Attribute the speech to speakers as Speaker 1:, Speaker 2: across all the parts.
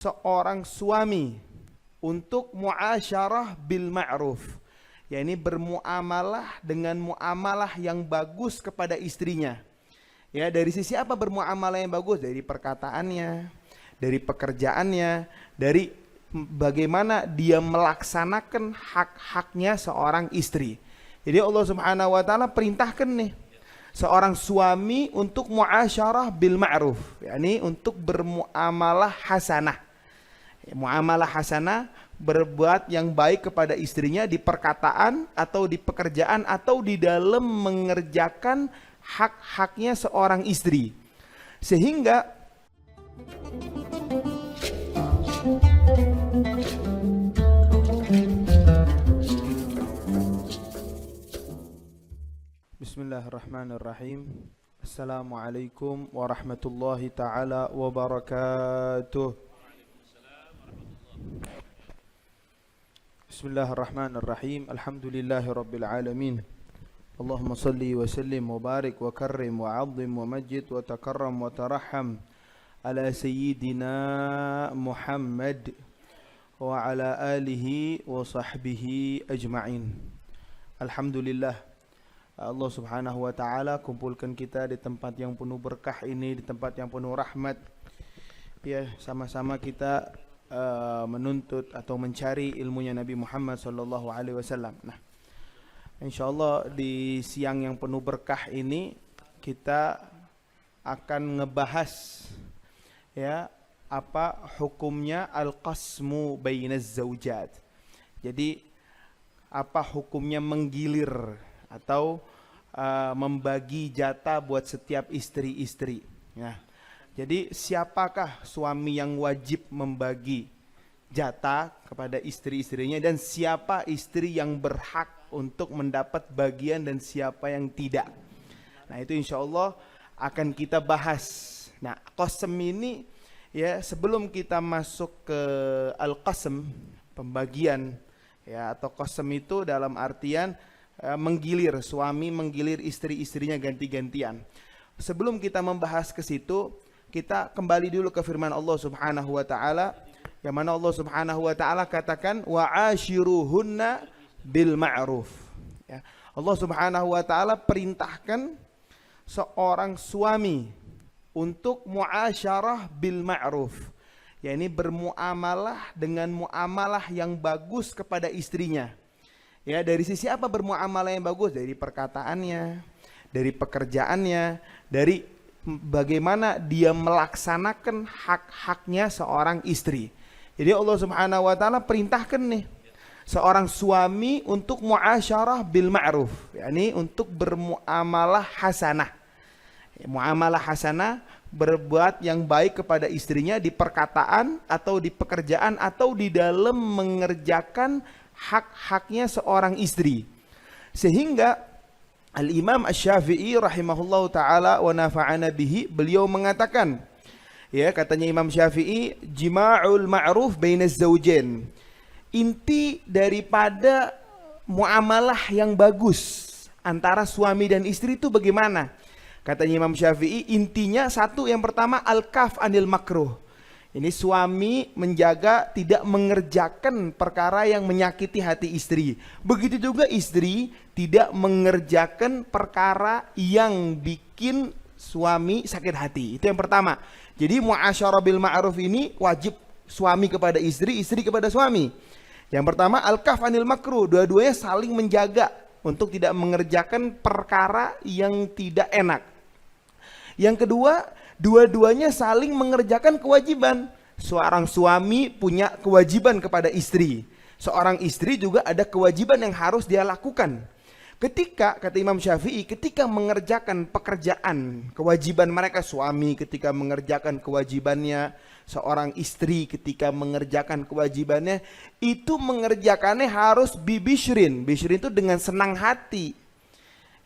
Speaker 1: seorang suami untuk muasyarah bil ma'ruf, yakni bermuamalah dengan muamalah yang bagus kepada istrinya. Ya, dari sisi apa bermuamalah yang bagus? Dari perkataannya, dari pekerjaannya, dari bagaimana dia melaksanakan hak-haknya seorang istri. Jadi Allah Subhanahu wa taala perintahkan nih seorang suami untuk muasyarah bil ma'ruf, yakni untuk bermuamalah hasanah. Muamalah hasanah, berbuat yang baik kepada istrinya di perkataan atau di pekerjaan atau di dalam mengerjakan hak-haknya seorang istri. Sehingga Bismillahirrahmanirrahim. Assalamualaikum warahmatullahi taala wabarakatuh. Bismillahirrahmanirrahim. Alhamdulillahi rabbil alamin. Allahumma salli wa sallim wa barik wa karrim wa 'azzim wa majid wa takarram wa tarahham ala sayyidina Muhammad wa ala alihi wa sahbihi ajma'in. Alhamdulillah, Allah Subhanahu wa taala kumpulkan kita di tempat yang penuh berkah ini, di tempat yang penuh rahmat. Ya, sama-sama kita menuntut atau mencari ilmunya Nabi Muhammad sallallahu alaihi wasallam. Nah, insyaallah di siang yang penuh berkah ini kita akan ngebahas ya apa hukumnya al-qasmu bainaz zaujat. Jadi apa hukumnya menggilir atau membagi jatah buat setiap istri-istri ya. Jadi siapakah suami yang wajib membagi jatah kepada istri-istrinya dan siapa istri yang berhak untuk mendapat bagian dan siapa yang tidak. Nah, itu insya Allah akan kita bahas. Nah, qasam ini ya, sebelum kita masuk ke al-qasam, pembagian ya, atau qasam itu dalam artian menggilir, suami menggilir istri-istrinya ganti-gantian. Sebelum kita membahas ke situ, kita kembali dulu ke firman Allah Subhanahu wa taala, yang mana Allah Subhanahu wa taala katakan wa ashiruhunna bil ma'ruf. Ya, Allah Subhanahu wa taala perintahkan seorang suami untuk muasyarah bil ma'ruf, yakni bermuamalah dengan muamalah yang bagus kepada istrinya. Ya, dari sisi apa bermuamalah yang bagus? Dari perkataannya, dari pekerjaannya, dari bagaimana dia melaksanakan hak-haknya seorang istri. Jadi Allah Subhanahu wa taala perintahkan nih seorang suami untuk muasyarah bil ma'ruf, yakni untuk bermuamalah hasanah. Muamalah hasanah, berbuat yang baik kepada istrinya di perkataan atau di pekerjaan atau di dalam mengerjakan hak-haknya seorang istri. Sehingga Al-Imam Asy-Syafi'i rahimahullahu ta'ala wa nafa'ana bihi, beliau mengatakan, ya, katanya Imam Syafi'i, jima'ul ma'ruf bainaz zawjain. Inti daripada muamalah yang bagus antara suami dan istri itu bagaimana? Katanya Imam Syafi'i, intinya satu, yang pertama al-kaf anil makruh. Ini suami menjaga tidak mengerjakan perkara yang menyakiti hati istri. Begitu juga istri tidak mengerjakan perkara yang bikin suami sakit hati. Itu yang pertama. Jadi muasyarah bil ma'ruf ini wajib suami kepada istri, istri kepada suami. Yang pertama al-kaf anil makruh, dua-duanya saling menjaga untuk tidak mengerjakan perkara yang tidak enak. Yang kedua, dua-duanya saling mengerjakan kewajiban. Seorang suami punya kewajiban kepada istri. Seorang istri juga ada kewajiban yang harus dia lakukan. Ketika, kata Imam Syafi'i, ketika mengerjakan pekerjaan, kewajiban mereka, suami ketika mengerjakan kewajibannya, seorang istri ketika mengerjakan kewajibannya, itu mengerjakannya harus bibishrin. Bishrin itu dengan senang hati.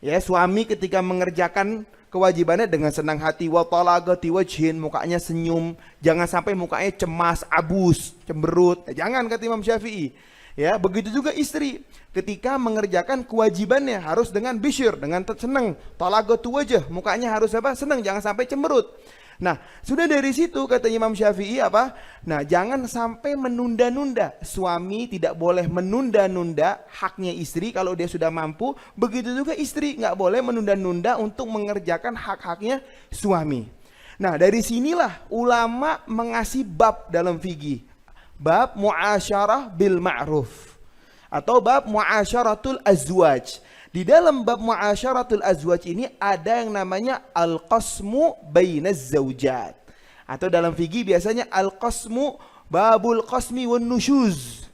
Speaker 1: Ya, suami ketika mengerjakan kewajibannya dengan senang hati, wa talaqati wajhin, mukanya senyum, jangan sampai mukanya cemas, abus, cemberut. Jangan, kata Imam Syafi'i. Ya, begitu juga istri ketika mengerjakan kewajibannya harus dengan bisyir, dengan senang. Talaqatu wajh, mukanya harus apa? Senang, jangan sampai cemberut. Nah, sudah dari situ kata Imam Syafi'i apa? Nah, jangan sampai menunda-nunda. Suami tidak boleh menunda-nunda haknya istri kalau dia sudah mampu. Begitu juga istri nggak boleh menunda-nunda untuk mengerjakan hak-haknya suami. Nah, dari sinilah ulama mengasih bab dalam fikih. Bab muasyarah bil ma'ruf atau bab muasyaratul azwaj. Di dalam bab muasyaratul azwaj ini ada yang namanya al-qasmu bainaz zaujat. Atau dalam fikih biasanya al-qasmu babul qasmi wan nusyuz.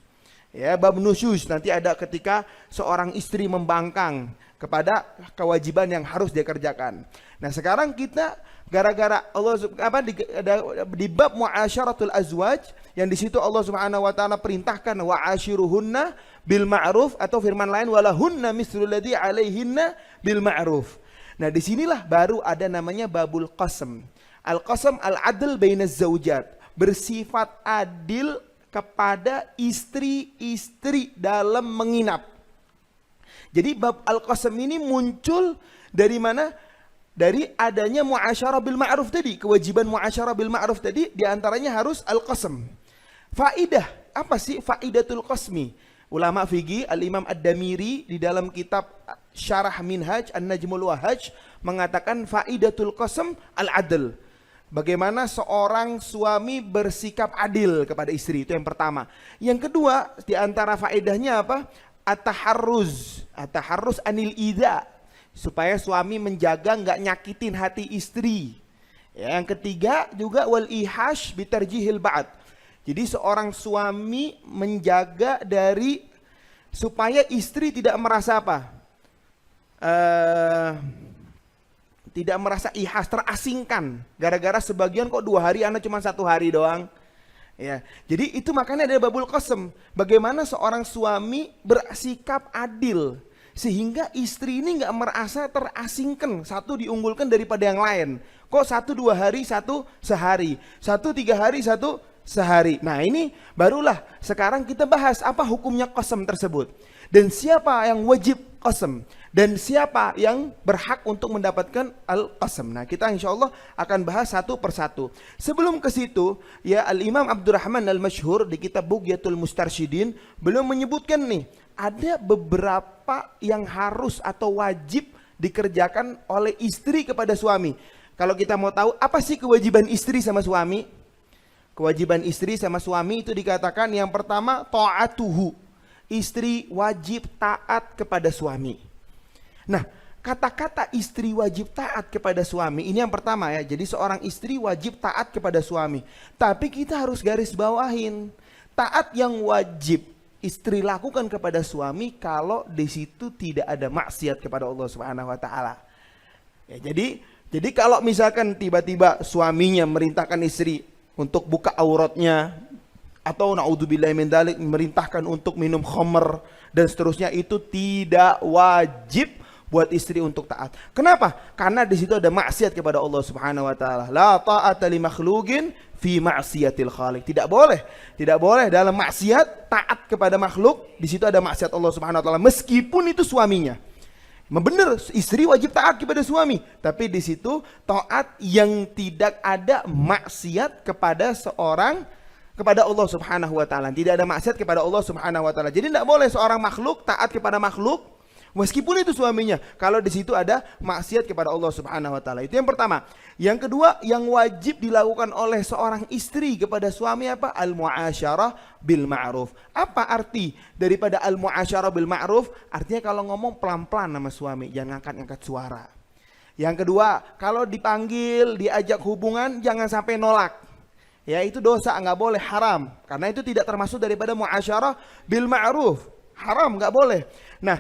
Speaker 1: Ya, bab nusyuz nanti ada ketika seorang istri membangkang kepada kewajiban yang harus dia kerjakan. Nah, sekarang kita gara-gara Allah di bab muasyaratul azwaj yang di situ Allah Subhanahu wa taala perintahkan wa ashiruhunna bil ma'ruf atau firman lain walahunna mislul ladzi 'alaihinna bil ma'ruf. Nah, disinilah baru ada namanya babul qasam. Al-qasam al-adl bainaz zaujat, bersifat adil kepada istri-istri dalam menginap. Jadi bab al-qasam ini muncul dari mana? Dari adanya muasyarah bil ma'ruf tadi, kewajiban muasyarah bil ma'ruf tadi diantaranya harus al-qasam. Faidah, apa sih faidatul qasmi? Ulama fikih Al-Imam Ad-Damiri di dalam kitab Syarah Minhaj An-Najmul Wahaj mengatakan faidatul qasam al-adl. Bagaimana seorang suami bersikap adil kepada istri, itu yang pertama. Yang kedua, di antara faedahnya apa? At-taharruz anil idza, supaya suami menjaga enggak nyakitin hati istri. Yang ketiga juga wal ihash bitarjihil ba'd. Jadi seorang suami menjaga dari supaya istri tidak merasa apa? Tidak merasa ihas, terasingkan. Gara-gara sebagian kok 2 hari, anak cuma 1 hari doang. Ya, jadi itu makanya ada babul qasam. Bagaimana seorang suami bersikap adil sehingga istri ini nggak merasa terasingkan, satu diunggulkan daripada yang lain. Kok 1-2 hari, 1 sehari, 1-3 hari, 1 sehari. Nah, ini barulah sekarang kita bahas apa hukumnya qasam tersebut. Dan siapa yang wajib qasam. Dan siapa yang berhak untuk mendapatkan al-qasam. Nah, kita insya Allah akan bahas satu persatu. Sebelum ke situ, ya Al-Imam Abdurrahman Al-Masyhur di kitab Bughyatul Mustarsyidin belum menyebutkan nih, ada beberapa yang harus atau wajib dikerjakan oleh istri kepada suami. Kalau kita mau tahu apa sih kewajiban istri sama suami? Kewajiban istri sama suami itu dikatakan yang pertama ta'atuhu. Istri wajib taat kepada suami. Nah, kata-kata istri wajib taat kepada suami ini yang pertama ya. Jadi seorang istri wajib taat kepada suami. Tapi kita harus garis bawahin, taat yang wajib istri lakukan kepada suami kalau di situ tidak ada maksiat kepada Allah Subhanahu wa taala. Ya, jadi kalau misalkan tiba-tiba suaminya merintahkan istri untuk buka auratnya, atau naudzubillahi min dzalik memerintahkan untuk minum khamr dan seterusnya, itu tidak wajib buat istri untuk taat. Kenapa? Karena di situ ada maksiat kepada Allah Subhanahu wa taala. La ta'ata li makhluqin fi ma'siyatil khaliq. Tidak boleh dalam maksiat taat kepada makhluk, di situ ada maksiat Allah Subhanahu wa taala meskipun itu suaminya. Benar, istri wajib taat kepada suami, tapi di situ taat yang tidak ada maksiat kepada Allah Subhanahu wa taala. Tidak ada maksiat kepada Allah Subhanahu wa taala. Jadi tidak boleh seorang makhluk taat kepada makhluk meskipun itu suaminya, kalau di situ ada maksiat kepada Allah Subhanahu wa taala. Itu yang pertama. Yang kedua, yang wajib dilakukan oleh seorang istri kepada suami apa? Al-muasyarah bil ma'ruf. Apa arti daripada al-muasyarah bil ma'ruf? Artinya kalau ngomong pelan-pelan sama suami, jangan angkat-angkat suara. Yang kedua, kalau dipanggil, diajak hubungan, jangan sampai nolak. Ya, itu dosa, nggak boleh, haram. Karena itu tidak termasuk daripada muasyarah bil ma'ruf. Haram, nggak boleh. Nah,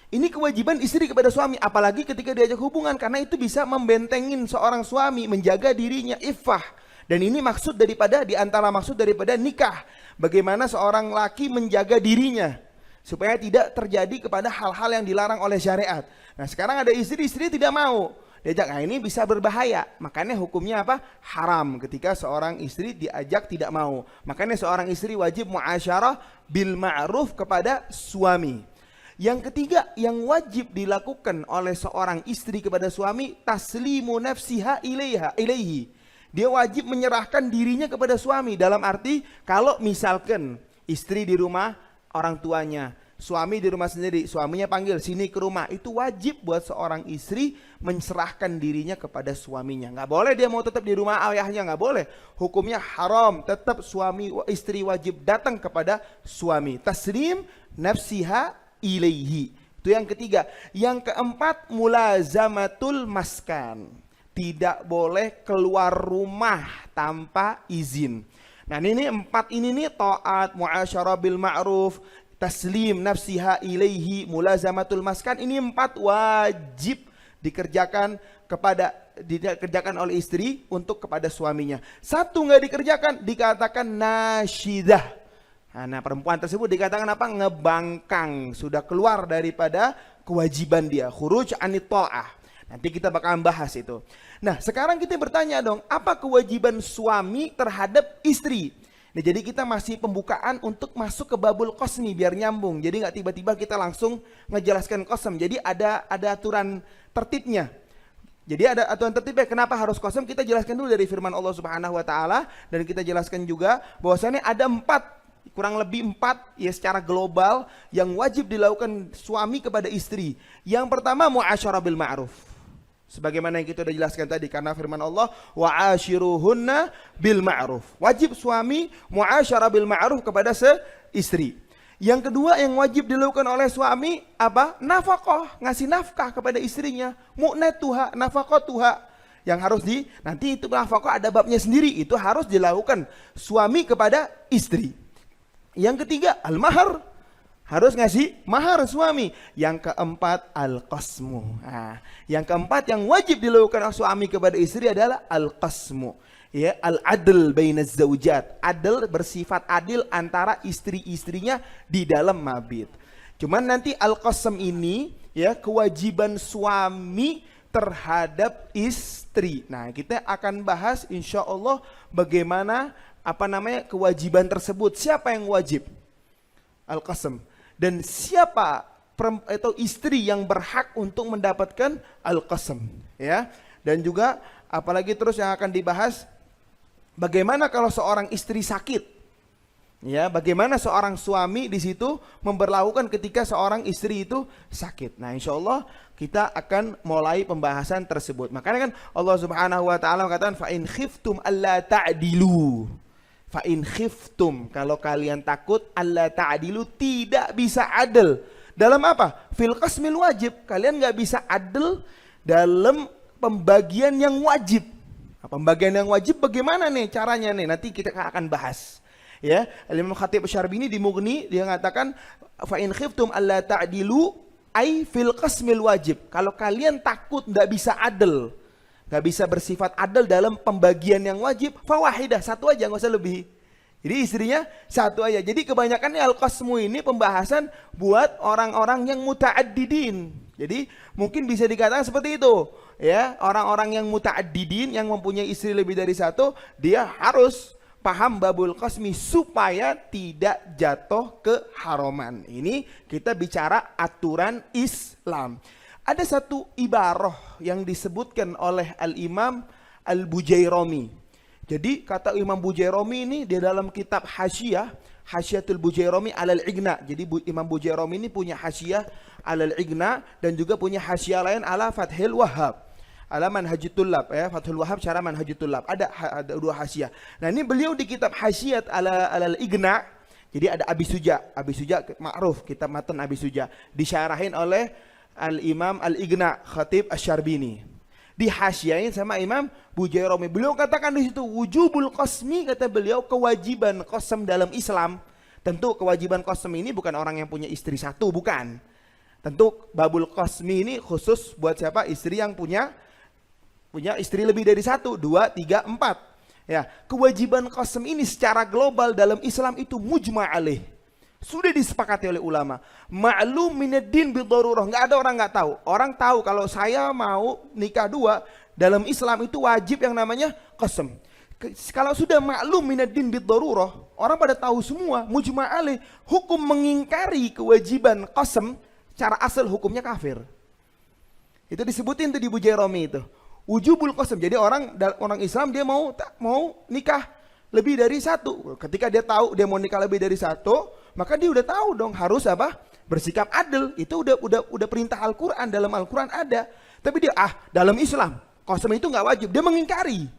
Speaker 1: ini kewajiban istri kepada suami, apalagi ketika diajak hubungan, karena itu bisa membentengin seorang suami, menjaga dirinya, iffah. Dan ini maksud daripada, diantara maksud daripada nikah. Bagaimana seorang laki menjaga dirinya, supaya tidak terjadi kepada hal-hal yang dilarang oleh syariat. Nah, sekarang ada istri-istri tidak mau diajak, nah ini bisa berbahaya. Makanya hukumnya apa? Haram ketika seorang istri diajak tidak mau. Makanya seorang istri wajib muasyarah bil ma'ruf kepada suami. Yang ketiga yang wajib dilakukan oleh seorang istri kepada suami, taslimu nafsiha ilaihi. Dia wajib menyerahkan dirinya kepada suami, dalam arti kalau misalkan istri di rumah orang tuanya, suami di rumah sendiri, suaminya panggil sini ke rumah, itu wajib buat seorang istri menserahkan dirinya kepada suaminya. Nggak boleh dia mau tetap di rumah ayahnya, nggak boleh. Hukumnya haram, tetap suami istri wajib datang kepada suami. Taslim nafsiha ilaihi. Itu yang ketiga. Yang keempat, mulazamatul maskan. Tidak boleh keluar rumah tanpa izin. Nah ini empat ini nih, taat, muasyarah bil ma'ruf, taslim nafsiha ilaihi, mulazamatul maskan, ini empat wajib dikerjakan oleh istri untuk kepada suaminya. Satu nggak dikerjakan dikatakan nasyidah. Nah perempuan tersebut dikatakan apa? Ngebangkang, sudah keluar daripada kewajiban dia, khuruj anit ta'ah. Nanti kita bakalan bahas itu. Nah sekarang kita bertanya dong, apa kewajiban suami terhadap istri? Nah, jadi kita masih pembukaan untuk masuk ke babul qasmi biar nyambung. Jadi nggak tiba-tiba kita langsung ngejelaskan qasam. Jadi ada aturan tertibnya. Jadi ada aturan tertibnya. Kenapa harus qasam? Kita jelaskan dulu dari firman Allah Subhanahu Wa Taala, dan kita jelaskan juga bahwasannya ada kurang lebih empat ya secara global yang wajib dilakukan suami kepada istri. Yang pertama muasyarah bil ma'ruf. Sebagaimana yang kita sudah jelaskan tadi, karena firman Allah wa'ashiruhunna bil ma'ruf. Wajib suami muasyarah bil ma'ruf kepada istri. Yang kedua yang wajib dilakukan oleh suami apa? Nafkah, ngasih nafkah kepada istrinya. Mu'natuha, nafaqatuha. Yang harus nanti itu nafkah ada babnya sendiri, itu harus dilakukan suami kepada istri. Yang ketiga al-mahar, harus ngasih mahar suami. Yang keempat al-qasmu. Nah, yang keempat yang wajib dilakukan suami kepada istri adalah al-qasmu. Ya, al-adl bainaz zaujat. Adl, bersifat adil antara istri-istrinya di dalam mabit. Cuman nanti al-qasm ini ya kewajiban suami terhadap istri. Nah, kita akan bahas insya Allah bagaimana kewajiban tersebut. Siapa yang wajib? Al-qasm. Dan siapa atau istri yang berhak untuk mendapatkan al-qasm, ya. Dan juga apalagi terus yang akan dibahas, bagaimana kalau seorang istri sakit, ya, bagaimana seorang suami di situ memperlakukan ketika seorang istri itu sakit. Nah insya Allah kita akan mulai pembahasan tersebut. Makanya kan Allah Subhanahu Wa Taala mengatakan fa in khiftum alla ta'dilu. Fa in khiftum, kalau kalian takut, alla ta'dilu, tidak bisa adil. Dalam apa? Fil qasmil wajib. Kalian nggak bisa adil dalam pembagian yang wajib. Nah, pembagian yang wajib bagaimana nih caranya nih? Nanti kita akan bahas. Ya, Imam Khatib Syarbini di Mughni dia mengatakan fa in khiftum alla ta'dilu ai fil qasmil wajib. Kalau kalian takut nggak bisa adil, nggak bisa bersifat adil dalam pembagian yang wajib, fawahidah, satu aja, nggak usah lebih. Jadi istrinya satu aja. Jadi kebanyakan al-qasmu ini pembahasan buat orang-orang yang muta'addidin. Jadi mungkin bisa dikatakan seperti itu, ya, orang-orang yang muta'addidin yang mempunyai istri lebih dari satu, dia harus paham babul qasmi supaya tidak jatuh ke haraman. Ini kita bicara aturan Islam. Ada satu ibarah yang disebutkan oleh Al-Imam Al-Bujairami. Jadi kata Imam Bujairami ini di dalam kitab Hasyiatul Bujairami alal Igna. Jadi Imam Bujairami ini punya hasyiah alal Igna dan juga punya hasyiah lain ala Fathil Wahhab. Ala Manhajut Tullab, ya, Fathul Wahhab cara Manhajut Tullab. Ada dua hasyiah. Nah, ini beliau di kitab Hasyiat alal Igna. Jadi ada Abi Suja ma'ruf, kitab matan Abi Suja disyarahin oleh Al-Imam Al-Igna Khatib Asy-Syarbini. Dihasyiain sama Imam Bujairami. Beliau katakan di situ wujubul qasmi, kata beliau kewajiban qasam dalam Islam. Tentu kewajiban qasam ini bukan orang yang punya istri satu, bukan. Tentu babul qasmi ini khusus buat siapa? Istri yang punya istri lebih dari satu, dua, tiga, empat. Ya, kewajiban qasam ini secara global dalam Islam itu mujma' alaih. Sudah disepakati oleh ulama. Ma'lum minaddin bidarurah. Enggak ada orang enggak tahu. Orang tahu kalau saya mau nikah dua, dalam Islam itu wajib yang namanya qasam. Kalau sudah ma'lum minaddin bidarurah, orang pada tahu semua, mujma' alaih. Hukum mengingkari kewajiban qasam secara asal hukumnya kafir. Itu disebutin tuh di Bujair Romi itu. Wujubul qasam. Jadi orang Islam dia mau nikah lebih dari satu. Ketika dia tahu dia mau nikah lebih dari satu, maka dia udah tahu dong harus apa? Bersikap adil. Itu udah perintah Al-Qur'an, dalam Al-Qur'an ada. Tapi dia dalam Islam qasam itu nggak wajib. Dia mengingkari.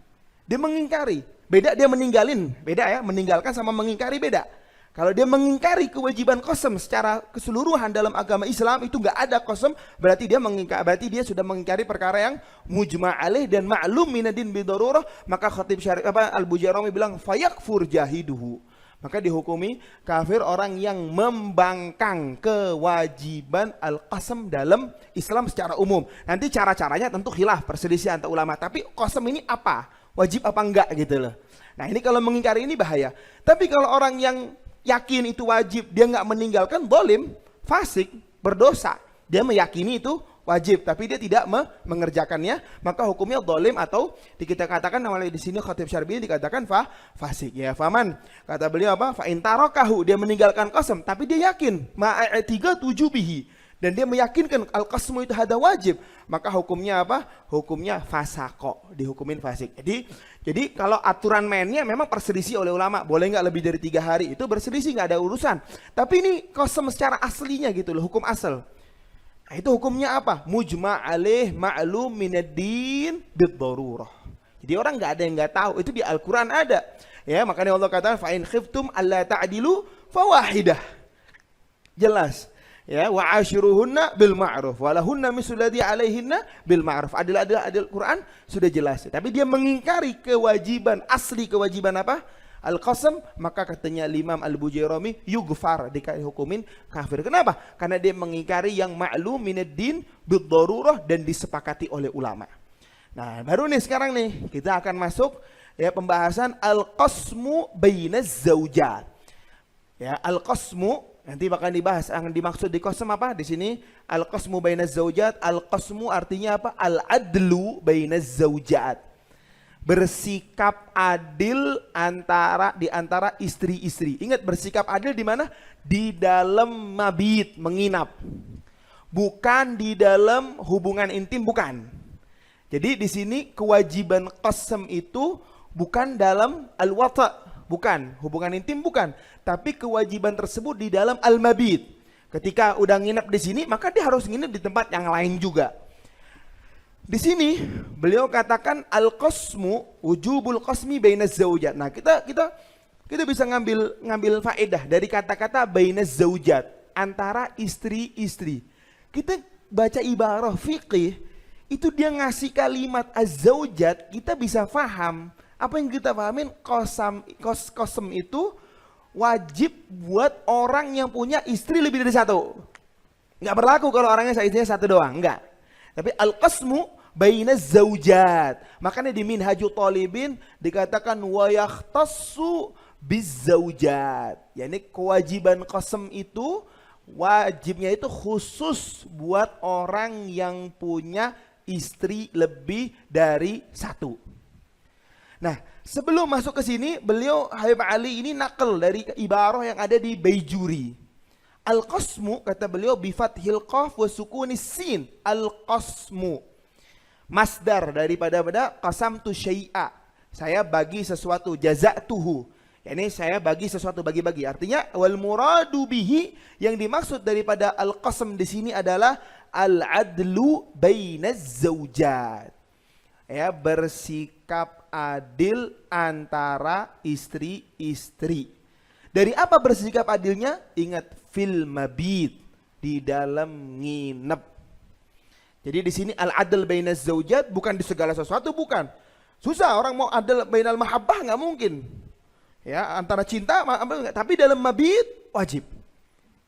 Speaker 1: Beda dia meninggalin, beda ya, meninggalkan sama mengingkari beda. Kalau dia mengingkari kewajiban qasam secara keseluruhan dalam agama Islam, itu nggak ada qasam, berarti dia sudah mengingkari perkara yang mujma' alaih dan ma'lum minadin bidarurah. Maka Khatib Al-Bujair Romi bilang fayakfur jahiduhu. Maka dihukumi kafir orang yang membangkang kewajiban al-qasam dalam Islam secara umum. Nanti cara-caranya tentu khilaf, perselisihan antar ulama. Tapi qasam ini apa? Wajib apa enggak gitu loh. Nah ini kalau mengingkari ini bahaya. Tapi kalau orang yang yakin itu wajib, dia nggak meninggalkan, zalim, fasik, berdosa. Dia meyakini itu wajib, tapi dia tidak mengerjakannya, maka hukumnya zalim atau kita katakan namanya di sini Khatib Syarbini dikatakan fasik. Ya, faman kata beliau apa? Fa in tarakahu, dia meninggalkan qasam, tapi dia yakin ma'a 37 bihi. Dan dia meyakinkan al-qasmu itu ada wajib, maka hukumnya apa? Hukumnya fasaqo, dihukumin fasik. Jadi kalau aturan mainnya memang perselisih oleh ulama, boleh nggak lebih dari 3 hari, itu berselisih, nggak ada urusan. Tapi ini qasam secara aslinya gitu loh, hukum asal. Nah, itu hukumnya apa? Mujma' alaih ma'lum minaddin bid-darurah. Jadi orang nggak ada yang nggak tahu, itu di Al-Qur'an ada. Ya, makanya Allah katakan fa in khiftum alla ta'dilu fawahidah. Jelas. Ya, wa ashiruhunna bil ma'ruf wa lahunna mislu ladzi 'alaihinna bil ma'ruf. Adil Quran sudah jelas. Tapi dia mengingkari kewajiban apa? Al-qasam, maka katanya Imam Al-Bujair Romi yughfar, dihukumin kafir. Kenapa? Karena dia mengingkari yang ma'lum minaddin bid-darurah dan disepakati oleh ulama. Nah, baru nih sekarang nih kita akan masuk ya pembahasan al-qasmu bainaz zaujat. Ya, al-qasmu nanti bakal dibahas. Yang dimaksud di qasam apa? Di sini al-qasmu bainaz zaujat. Al-qasmu artinya apa? Al-adlu bainaz zaujat. Bersikap adil di antara istri-istri. Ingat, bersikap adil di mana? Di dalam mabit, menginap. Bukan di dalam hubungan intim, bukan. Jadi di sini kewajiban qasam itu bukan dalam al-wata'. Bukan, hubungan intim bukan, tapi kewajiban tersebut di dalam al-mabit. Ketika udah nginep di sini, maka dia harus nginep di tempat yang lain juga. Di sini beliau katakan al-qasmu wujubul qasmi bainaz zaujat. Nah, kita bisa ngambil faedah dari kata-kata bainaz zaujat, antara istri-istri. Kita baca ibarah fiqih, itu dia ngasih kalimat az-zaujat, kita bisa paham. Apa yang kita pahamin, qasam itu wajib buat orang yang punya istri lebih dari satu. Nggak berlaku kalau orangnya istrinya satu doang, enggak. Tapi al-qasmu bainaz zaujat. Makanya di Minhajut Talibin dikatakan wa yakhtassu bizzaujat. Yani kewajiban qasam itu wajibnya itu khusus buat orang yang punya istri lebih dari satu. Nah, sebelum masuk ke sini, beliau Habib Ali ini nakal dari ibarah yang ada di Baijuri. Al-qasmu, kata beliau, bifathil qaf wa sukunis sin. Al-qasmu, masdar daripada qasamtu syai'a. Saya bagi sesuatu, jaza'tuhu. Yani saya bagi sesuatu, bagi-bagi. Artinya wal muradu bihi, yang dimaksud daripada al-qasam di sini adalah al-adlu bainaz zaujat. Ya, bersikap adil antara istri-istri. Dari apa bersikap adilnya? Ingat, fil mabit, di dalam nginep. Jadi di sini al-adl bainaz zaujat bukan di segala sesuatu, bukan. Susah orang mau adil bainal mahabbah, nggak mungkin. Ya, antara cinta, tapi dalam mabit wajib.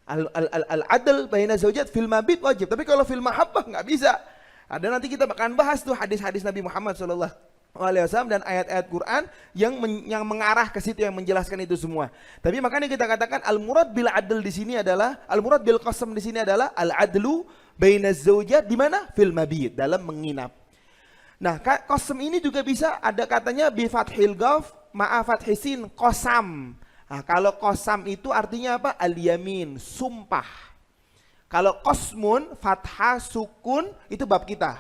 Speaker 1: Al-adl bainaz zaujat fil mabit wajib, tapi kalau fil mahabbah nggak bisa. Ada nanti kita akan bahas tuh hadis-hadis Nabi Muhammad SAW dan ayat-ayat Quran yang mengarah ke situ, yang menjelaskan itu semua. Tapi makanya kita katakan al-murad bil adl di sini adalah, al-murad bil qasam di sini adalah al-adlu bainaz zaujat di mana? Fil mabit, dalam menginap. Nah, qasam ini juga bisa ada katanya bi fathil qaf ma'a fathisin qasam. Nah, kalau qasam itu artinya apa? Al-yamin, sumpah. Kalau qasmun, fathah, sukun, itu bab kita.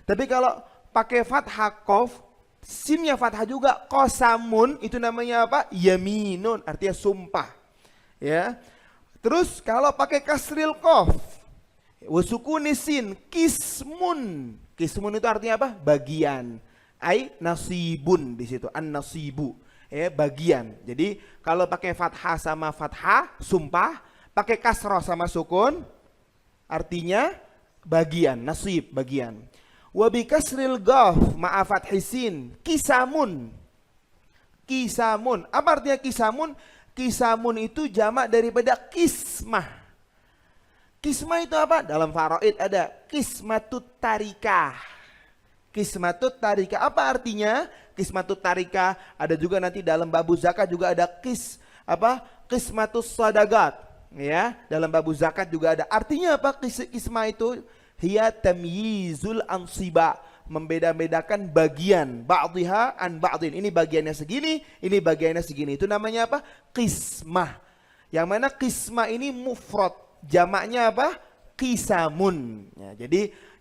Speaker 1: Tapi kalau pakai fathah qaf, sinnya fathah juga, qasamun, itu namanya apa? Yaminun, artinya sumpah. Ya. Terus kalau pakai kasril qaf, wa sukuni sin, kismun. Kismun itu artinya apa? Bagian. Ai nasibun di situ, an-nasibu. Ya, bagian. Jadi kalau pakai fathah sama fathah, sumpah, pakai kasrah sama sukun, artinya bagian, nasib, bagian. Wa bi kasril ghaf ma'a fathisin, kisamun. Kisamun. Apa artinya kisamun? Kisamun itu jamak daripada kismah. Kismah itu apa? Dalam faraid ada kismatut tarikah. Kismatut tarikah. Apa artinya? Kismatut tarikah. Ada juga nanti dalam babu zakat juga ada kismatus sadagat. Ya, dalam babu zakat juga ada. Artinya apa kismah itu? Hiya tamyizul ansiba, membeda-bedakan bagian, ba'dhiha an ba'dhin. Ini bagiannya segini, ini bagiannya segini. Itu namanya apa? Qismah. Yang mana qismah ini mufrad, jamaknya apa? Qisamun. Ya,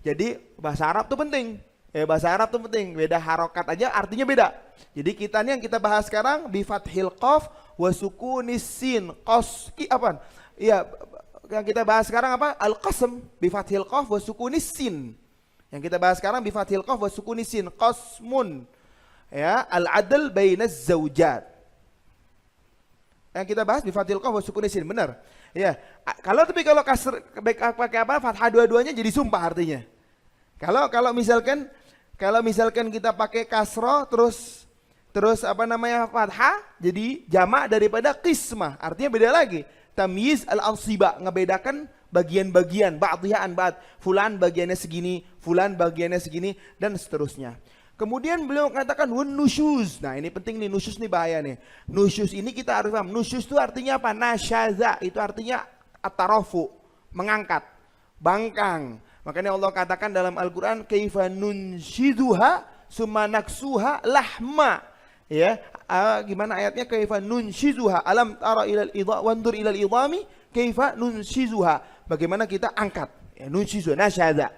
Speaker 1: jadi bahasa Arab tuh penting. Bahasa Arab tuh penting. Beda harokat aja artinya beda. Jadi kita nih yang kita bahas sekarang bi fathil qaf wa sukunis sin. Apa? Iya, yang kita bahas sekarang apa? Al-qasm bi fathil qaf wa sukunis sin. Yang kita bahas sekarang bi fathil qaf wa sukunis sin, qasmun. Ya, al-adl bainaz zaujat. Yang kita bahas bi fathil qaf wa sukunis sin, benar. Ya, kalau kasr pakai apa? Fathah dua-duanya jadi sumpah artinya. Kalau misalkan kita pakai kasroh terus apa namanya fathah, jadi jamak daripada qismah, artinya beda lagi. Tamyiz al-ansiba, ngebedakan bagian-bagian, ba'dhiha an ba'd. Fulan bagiannya segini, fulan bagiannya segini, dan seterusnya. Kemudian beliau katakan wan nusyuz. Nah, ini penting nih, nusyuz nih bahaya nih. Nusyuz ini kita harus paham. Nusyuz itu artinya apa? Nasyaza, itu artinya at-tarafu, mengangkat, bangkang. Makanya Allah katakan dalam Al-Qur'an, kaifa nunshizuha summa naksuha lahma. Ya, gimana ayatnya? Kaifa nunshizuha alam tara ilal idha wandur ilal idhami kaifa nunshizuha. Bagaimana kita angkat? Ya, nunshizuha, nasyaza.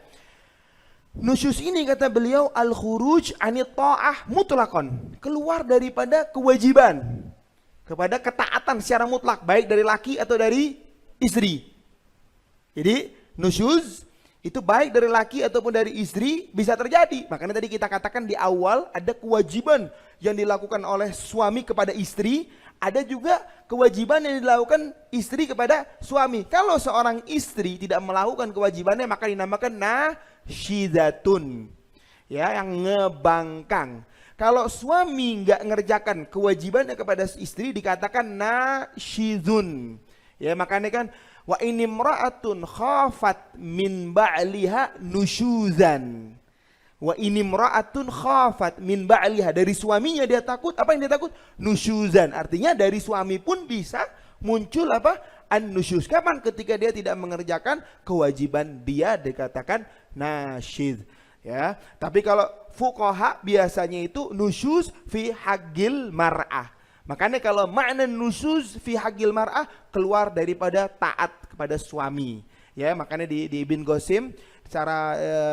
Speaker 1: Nusyuz ini kata beliau al-khuruj anit ta'ah mutlaqan, keluar daripada kewajiban kepada ketaatan secara mutlak, baik dari laki atau dari istri. Jadi nusyuz itu baik dari laki ataupun dari istri bisa terjadi. Makanya tadi kita katakan di awal ada kewajiban yang dilakukan oleh suami kepada istri, ada juga kewajiban yang dilakukan istri kepada suami. Kalau seorang istri tidak melakukan kewajibannya maka dinamakan nasyidatun. Ya, yang ngebangkang. Kalau suami enggak ngerjakan kewajibannya kepada istri dikatakan nasyidun. Ya, makanya kan wa inimra'atun khafat min ba'liha nusyuzan. Wa inimra'atun khafat min ba'liha, dari suaminya dia takut. Apa yang dia takut? Nusyuzan. Artinya dari suami pun bisa muncul apa? An-nusyuz. Kapan? Ketika dia tidak mengerjakan kewajiban dia dikatakan nasyid. Ya, tapi kalau fuqaha biasanya itu nusyuz fi haqqil mar'ah. Makanya kalau makna nusyuz fi haqqil mar'ah, keluar daripada taat kepada suami. Ya, makanya di Ibn Qasim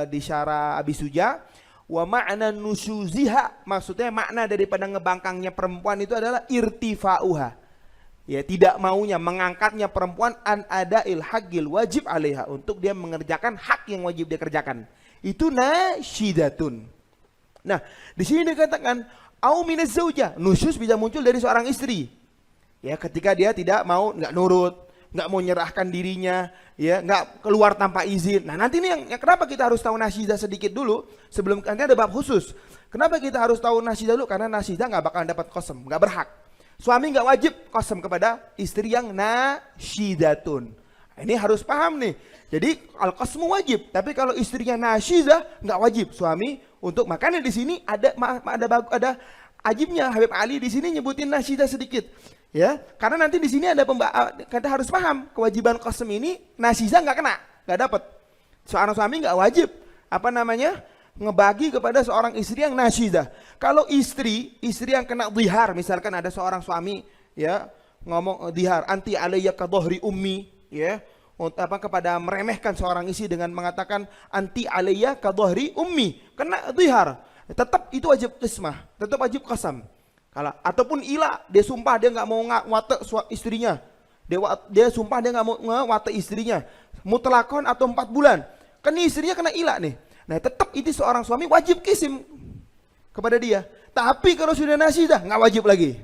Speaker 1: di syarah Abi Suja, wa ma'na nusyuziha, maksudnya makna daripada ngebangkangnya perempuan itu adalah irtifa'uha. Ya, tidak maunya, mengangkatnya perempuan an ada'il haqqil wajib 'alaiha, untuk dia mengerjakan hak yang wajib dia kerjakan. Itu nasyidatun. Nah, di sini dikatakan au minaz zaujah, nusyuz bisa muncul dari seorang istri. Ya, ketika dia tidak mau, enggak nurut, enggak mau menyerahkan dirinya, ya, enggak keluar tanpa izin. Nah, nanti ini yang kenapa kita harus tahu nasyidah sedikit dulu sebelum, nanti ada bab khusus. Kenapa kita harus tahu nasyidah dulu? Karena nasyidah enggak bakalan dapat qasam, enggak berhak. Suami enggak wajib qasam kepada istri yang nasyidatun. Ini harus paham nih. Jadi al-qasmu wajib, tapi kalau istrinya nasyidah enggak wajib suami untuk. Makanya di sini ada ajibnya Habib Ali di sini nyebutin nasyidah sedikit. Ya, karena nanti di sini ada kita harus paham kewajiban qasam ini nasyidah enggak kena, enggak dapat. Seorang suami enggak wajib ngebagi kepada seorang istri yang nasyidah. Kalau istri yang kena dhihar, misalkan ada seorang suami ya ngomong dhihar, anti alayya ka dhahri ummi, ya, kepada meremehkan seorang istri dengan mengatakan anti alayya ka dhahri ummi, kena dhihar, tetap itu wajib qismah, tetap wajib qasam. Kalau ataupun ila, dia sumpah dia nggak mau ngawate istrinya, dia sumpah dia nggak mau ngawate istrinya, mutlakon atau 4 bulan, kan istrinya kena ila nih. Nah tetap itu seorang suami wajib kisim kepada dia. Tapi kalau sudah nasyidah nggak wajib lagi.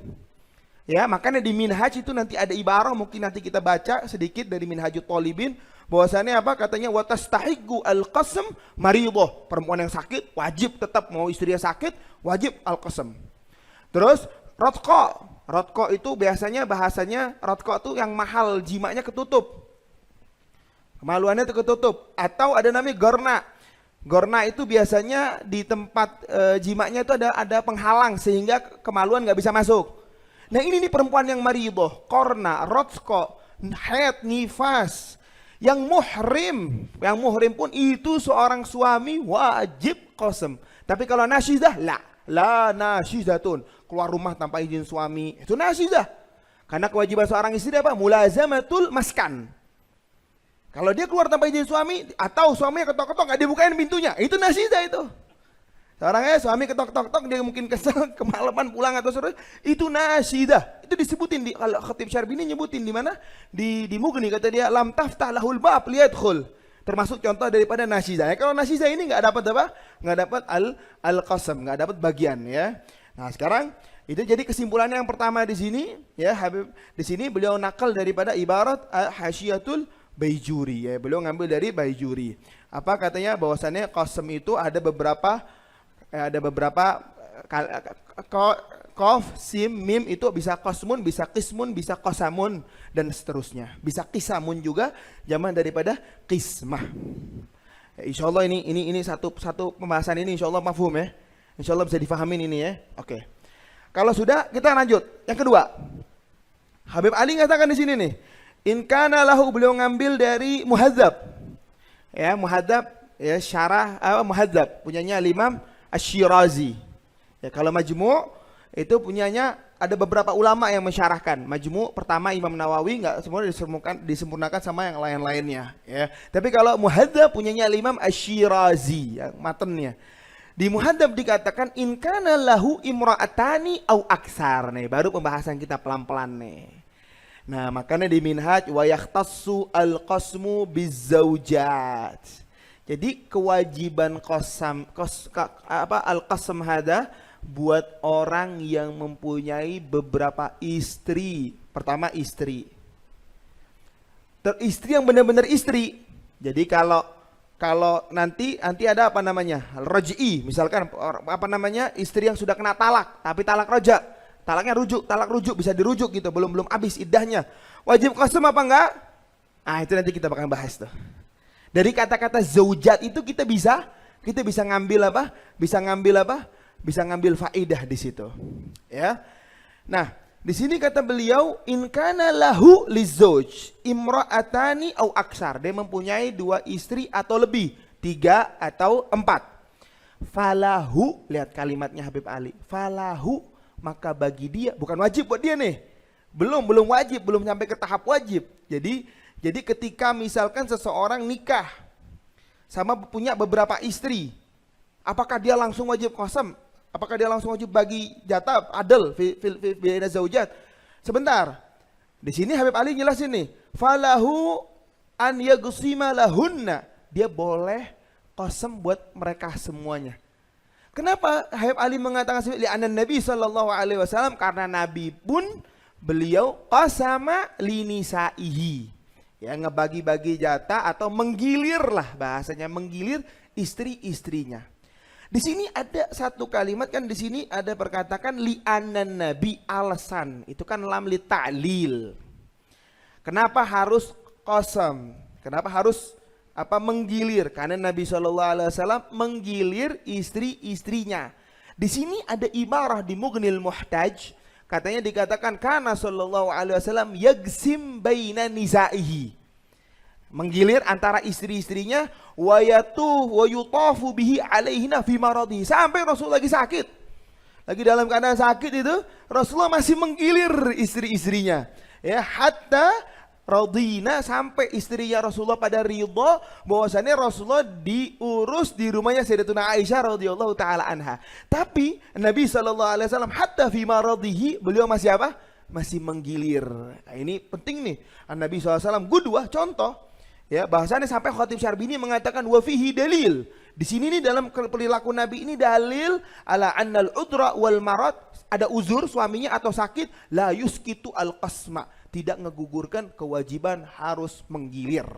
Speaker 1: Ya, makanya di Minhaj itu nanti ada ibarah, mungkin nanti kita baca sedikit dari Minhajut Thalibin, bahwasannya apa? Katanya watastahiqu al-qasm maridah. Perempuan yang sakit wajib tetap, mau istrinya sakit wajib al-qasm. Terus rotko itu biasanya bahasanya rotko itu yang mahal, jimanya ketutup, kemaluannya itu ketutup. Atau ada namanya gorna. Gorna itu biasanya di tempat jimanya itu ada penghalang sehingga kemaluan nggak bisa masuk. Nah ini nih perempuan yang maridoh, korna, rotko, haid, nifas, yang muhrim pun itu seorang suami wajib qasam. Tapi kalau nasyidah la nasyidatun, keluar rumah tanpa izin suami, itu nasyidah. Karena kewajiban seorang istri apa? Mulazamatul maskan. Kalau dia keluar tanpa izin suami atau suaminya ketok-ketok nggak dibukain pintunya, itu nasyidah itu. Seorangnya suami ketok-ketok dia mungkin kesel kemalaman pulang atau sore, itu nasyidah. Itu disebutin kalau Khatib Syarbini nyebutin di mana? Di Mughni, kata dia lam taftah lahul bab liyadkhul. Termasuk contoh daripada nasyidah. Kalau nasyidah ini nggak dapat apa? Nggak dapat al-qasam, nggak dapat bagian ya. Nah sekarang itu jadi kesimpulannya yang pertama di sini ya Habib, di sini beliau nakal daripada ibarat Hasyiatul Baijuri ya, beliau ngambil dari Baijuri. Apa katanya? Bahwasannya qasam itu ada beberapa Qaf, sim, mim itu bisa qasmun, bisa qismun, bisa qasamun dan seterusnya. Bisa qisamun juga zaman daripada qismah. Ya, insyaallah ini satu pembahasan ini insyaallah mafhum ya. Insyaallah bisa difahamin ini ya. Oke. Kalau sudah kita lanjut. Yang kedua. Habib Ali mengatakan di sini nih, in kana lahu, beliau ngambil dari Muhadzab. Ya, Muhadzab ya syarah Muhadzab punyanya Imam Asy-Syirazi. Ya, kalau Majmu' itu punyanya ada beberapa ulama yang mensyarahkan. Majmu' pertama Imam Nawawi, enggak semua disempurnakan sama yang lain-lainnya ya. Tapi kalau Muhadzab punyanya Imam Asy-Syirazi yang matanya. Di Muhadzab dikatakan in kana lahu imra'atani au aksar nih, baru pembahasan kita pelan-pelan nih. Nah, makanya di Minhaj wa yahtassu al-qasmu bizaujat. Jadi kewajiban al-qasam hada buat orang yang mempunyai beberapa istri. Pertama istri. Istri yang benar-benar istri. Jadi kalau nanti ada apa namanya? Raj'i, misalkan apa namanya? Istri yang sudah kena talak, tapi talak raja. Talak rujuk bisa dirujuk gitu, belum habis iddahnya. Wajib qasam apa enggak? Ah, itu nanti kita bakal bahas tuh. Dari kata-kata zaujat itu kita bisa ngambil apa? Bisa ngambil faedah di situ. Ya. Nah, di sini kata beliau in kana lahu lizauj imra'atani au aksar. Dia mempunyai 2 istri atau lebih, 3 atau 4. Falahu, lihat kalimatnya Habib Ali. Falahu, maka bagi dia, bukan wajib buat dia nih. Belum wajib, belum sampai ke tahap wajib. Jadi ketika misalkan seseorang nikah sama punya beberapa istri, apakah dia langsung wajib qasam? Apakah dia langsung wajib bagi jatah adil baina zaujat? Sebentar. Di sini Habib Ali jelasin nih, falahu an yaghsima lahunna. Dia boleh qasam buat mereka semuanya. Kenapa Habib Ali mengatakan seperti li'anna Nabi sallallahu alaihi wasallam, karena Nabi pun beliau qasama linisaihi. Ya, ngebagi-bagi jatah atau menggilir lah bahasanya, menggilir istri-istrinya. Di sini ada satu kalimat kan, di sini ada perkatakan li'anan nabi, alasan. Itu kan lam li ta'lil. Kenapa harus qasam? Kenapa harus menggilir? Karena Nabi SAW menggilir istri-istrinya. Di sini ada ibarah di Mughnil Muhtaj, katanya dikatakan karena sallallahu alaihi wasallam yagsim baina nisaihi, menggilir antara istri-istrinya, wa yutafu bihi alaihina fi maradihi, sampai Rasul lagi sakit, lagi dalam keadaan sakit itu Rasulullah masih menggilir istri-istrinya ya, hatta radina, sampai istrinya Rasulullah pada ridho bahwasannya Rasulullah diurus di rumahnya Sayyidatuna Aisyah radhiyallahu taala anha. Tapi Nabi SAW hatta fi maradhihi, beliau masih apa? Masih menggilir. Nah, ini penting nih. Nabi SAW gudwah, contoh. Ya, bahasanya sampai Khatib Syarbini mengatakan wa fihi dalil. Di sini nih dalam perilaku Nabi ini dalil ala annal udra wal marad, ada uzur suaminya atau sakit, la yuskitu al qasma, tidak ngegugurkan kewajiban harus menggilir.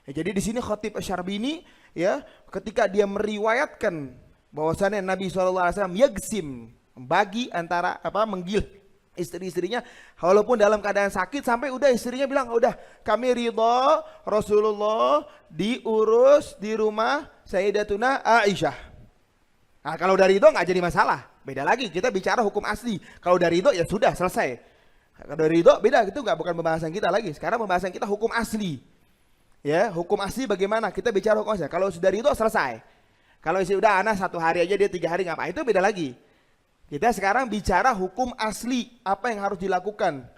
Speaker 1: Ya, jadi di sini Khatib Syarbini ya ketika dia meriwayatkan bahwasannya Nabi SAW yagsim, bagi antara apa menggilir istri-istrinya walaupun dalam keadaan sakit, sampai udah istrinya bilang udah kami ridho Rasulullah diurus di rumah Sayyidatuna Aisyah. Nah, kalau dari ridho nggak jadi masalah, beda lagi, kita bicara hukum asli. Kalau dari ridho ya sudah selesai. Kalau dari ridho beda, itu nggak, bukan pembahasan kita lagi. Sekarang pembahasan kita hukum asli. Ya, hukum asli bagaimana? Kita bicara hukum asli. Kalau sudah ridho selesai. Kalau sudah anak 1 hari aja, dia 3 hari nggak apa, itu beda lagi. Kita sekarang bicara hukum asli, apa yang harus dilakukan.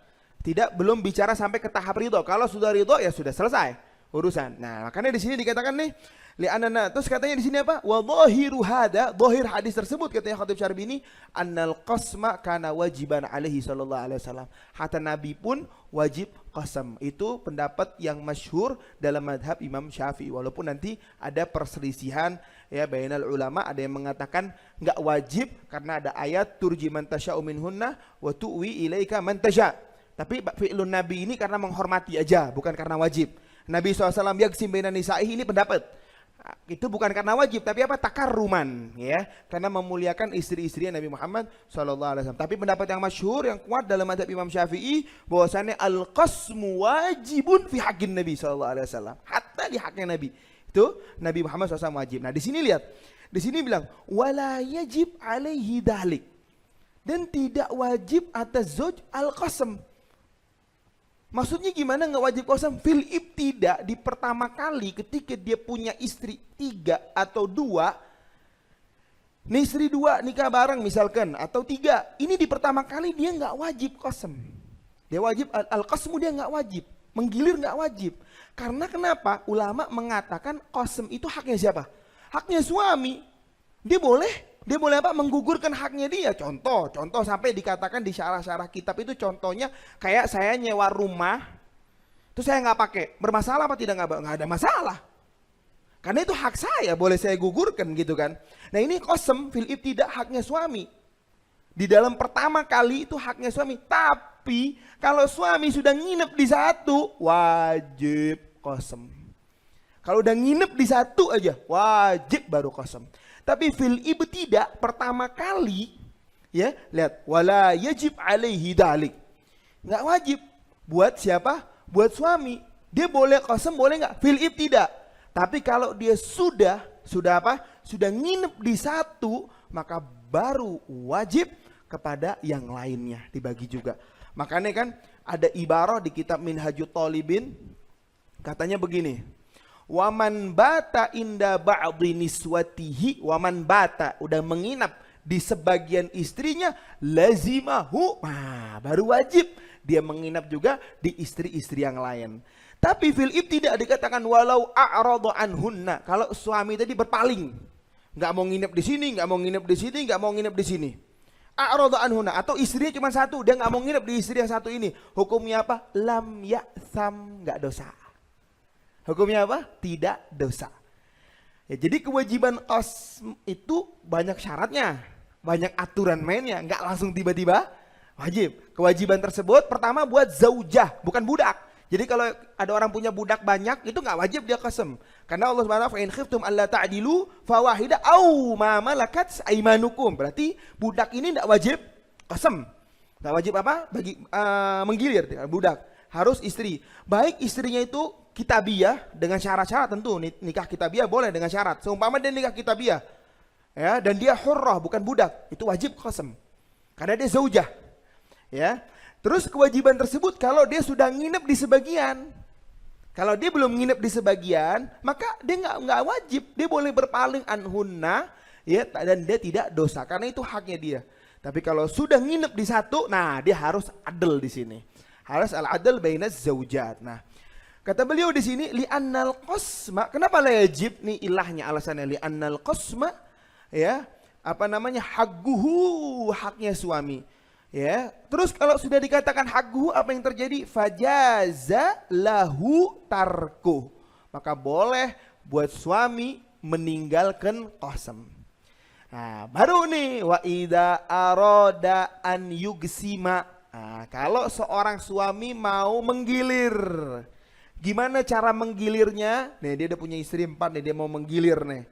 Speaker 1: Belum bicara sampai ke tahap ridho. Kalau sudah ridho ya sudah selesai urusan. Nah, makanya di sini dikatakan nih li'anana, terus katanya di sini apa? Wa dhahiru hada, dhahir hadis tersebut katanya Khatib Syarbini, annal qasma kana wajiban alaihi sallallahu alaihi wasallam. Hatta Nabi pun wajib qasam. Itu pendapat yang masyhur dalam madhab Imam Syafi'i, walaupun nanti ada perselisihan ya bainal ulama, ada yang mengatakan enggak wajib karena ada ayat turji man tasya'u minhunna wa tu'wi ilaika man tasya'. Tapi fi'lun Nabi ini karena menghormati aja, bukan karena wajib. Nabi SAW yagsim bainan nisa'ihi, ini pendapat. Itu bukan karena wajib, tapi apa? Takarruman, ya, karena memuliakan istri-istri Nabi Muhammad SAW. Tapi pendapat yang masyhur, yang kuat dalam madhab Imam Syafi'i, bahwasannya al-qasmu wajibun fi haqqin Nabi SAW. Hatta di haknya Nabi. Itu Nabi Muhammad SAW wajib. Nah, di sini lihat. Di sini bilang wala yajib alaihi dalik. Dan tidak wajib atas zauj al-qasm. Maksudnya gimana nggak wajib qasam? Fil ibtida, di pertama kali ketika dia punya istri 3 atau 2, nih istri 2 nikah bareng misalkan, atau 3, ini di pertama kali dia nggak wajib qasam. Dia wajib al-qasmu, dia nggak wajib, menggilir nggak wajib. Karena kenapa? Ulama mengatakan qasam itu haknya siapa? Haknya suami. Dia boleh apa? Menggugurkan haknya dia. Contoh sampai dikatakan di syarah-syarah kitab itu, contohnya kayak saya nyewa rumah, terus saya nggak pakai, bermasalah apa tidak? Nggak ada masalah. Karena itu hak saya, boleh saya gugurkan gitu kan. Nah, ini qasam fil ibtida, haknya suami. Di dalam pertama kali itu haknya suami. Tapi kalau suami sudah nginep di 1, wajib qasam. Kalau udah nginep di 1 aja, wajib baru qasam. Tapi fil ibtida pertama kali, ya lihat, wala yajib alaihi dalik, nggak wajib. Buat siapa? Buat suami. Dia boleh qasam, boleh nggak? Fil ibtida. Tapi kalau dia sudah apa? Sudah nginep di 1, maka baru wajib kepada yang lainnya, dibagi juga. Makanya kan ada ibarah di kitab Minhajut Thalibin, katanya begini. Waman bata inda ba'dhi niswatihi, waman bata, udah menginap di sebagian istrinya, lazimahu, baru wajib dia menginap juga di istri-istri yang lain. Tapi fil ibtida dikatakan walau a'rada anhunna, kalau suami tadi berpaling, nggak mau nginep di sini, nggak mau nginep di sini, nggak mau nginep di sini. A'rada anhunna, atau istrinya cuma 1, dia nggak mau nginep di istri yang 1 ini. Hukumnya apa? Lam ya'tham, nggak dosa. Hukumnya apa? Tidak dosa. Ya, jadi kewajiban qasm itu banyak syaratnya, banyak aturan mainnya, nggak langsung tiba-tiba wajib. Kewajiban tersebut pertama buat zaujah, bukan budak. Jadi kalau ada orang punya budak banyak, itu nggak wajib dia qasam. Karena Allah Subhanahu wa ta'ala, fa in khiftum alla ta'dilu fawahida au ma malakat aimanukum. Berarti budak ini nggak wajib qasam. Nggak wajib apa? Menggilir budak. Harus istri. Baik istrinya itu kitabiah dengan syarat-syarat tentu. Nikah kitabiah boleh dengan syarat. Seumpama dia nikah kitabiah, ya, dan dia hurrah bukan budak, itu wajib qasam. Karena dia zaujah. Ya. Terus kewajiban tersebut kalau dia sudah nginep di sebagian. Kalau dia belum nginep di sebagian, maka dia nggak wajib. Dia boleh berpaling anhunna, ya, dan dia tidak dosa karena itu haknya dia. Tapi kalau sudah nginep di 1, nah dia harus adil di sini. Harus al-adl bainaz zaujat. Nah, kata beliau di sini li'annal qasma, kenapa la yajib nih ilahnya alasannya li'annal qasma ya, apa namanya haqquhu, haknya suami. Ya, terus kalau sudah dikatakan haqquhu apa yang terjadi? Fajaza lahu tarku. Maka boleh buat suami meninggalkan qasam. Nah, baru nih wa idza arada an yugsima. Nah, kalau seorang suami mau menggilir, gimana cara menggilirnya? Nih dia udah punya istri 4 nih, dia mau menggilir nih.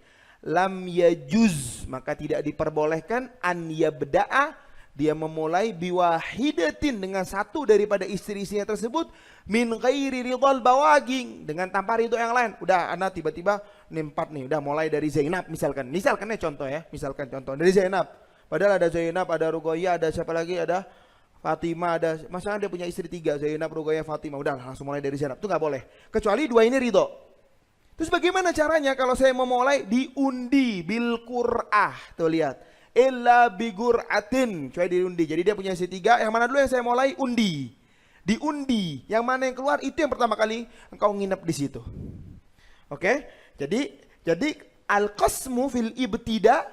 Speaker 1: Lam yajuz, maka tidak diperbolehkan an yabda'a, dia memulai biwahidatin dengan satu daripada istri-istrinya tersebut min ghairi ridhal bawaging, dengan tanpa ridho yang lain. Udah anak tiba-tiba nih 4 nih, udah mulai dari Zainab misalkan ya contoh ya, misalkan contoh dari Zainab. Padahal ada Zainab, ada Ruqayyah, ada siapa lagi, ada Fatimah, ada masalah dia punya istri 3, Zainab, Ruqayyah, Fatimah. Udah langsung mulai dari Zainab, itu nggak boleh. Kecuali 2 ini ridho. Terus bagaimana caranya kalau saya mau mulai? Diundi bil qur'ah. Tuh lihat. Illa bigur'atin, coba diundi. Jadi dia punya istri 3, yang mana dulu yang saya mulai? Undi. Diundi. Yang mana yang keluar itu yang pertama kali engkau nginep di situ. Oke? Jadi al-qasmu fil ibtida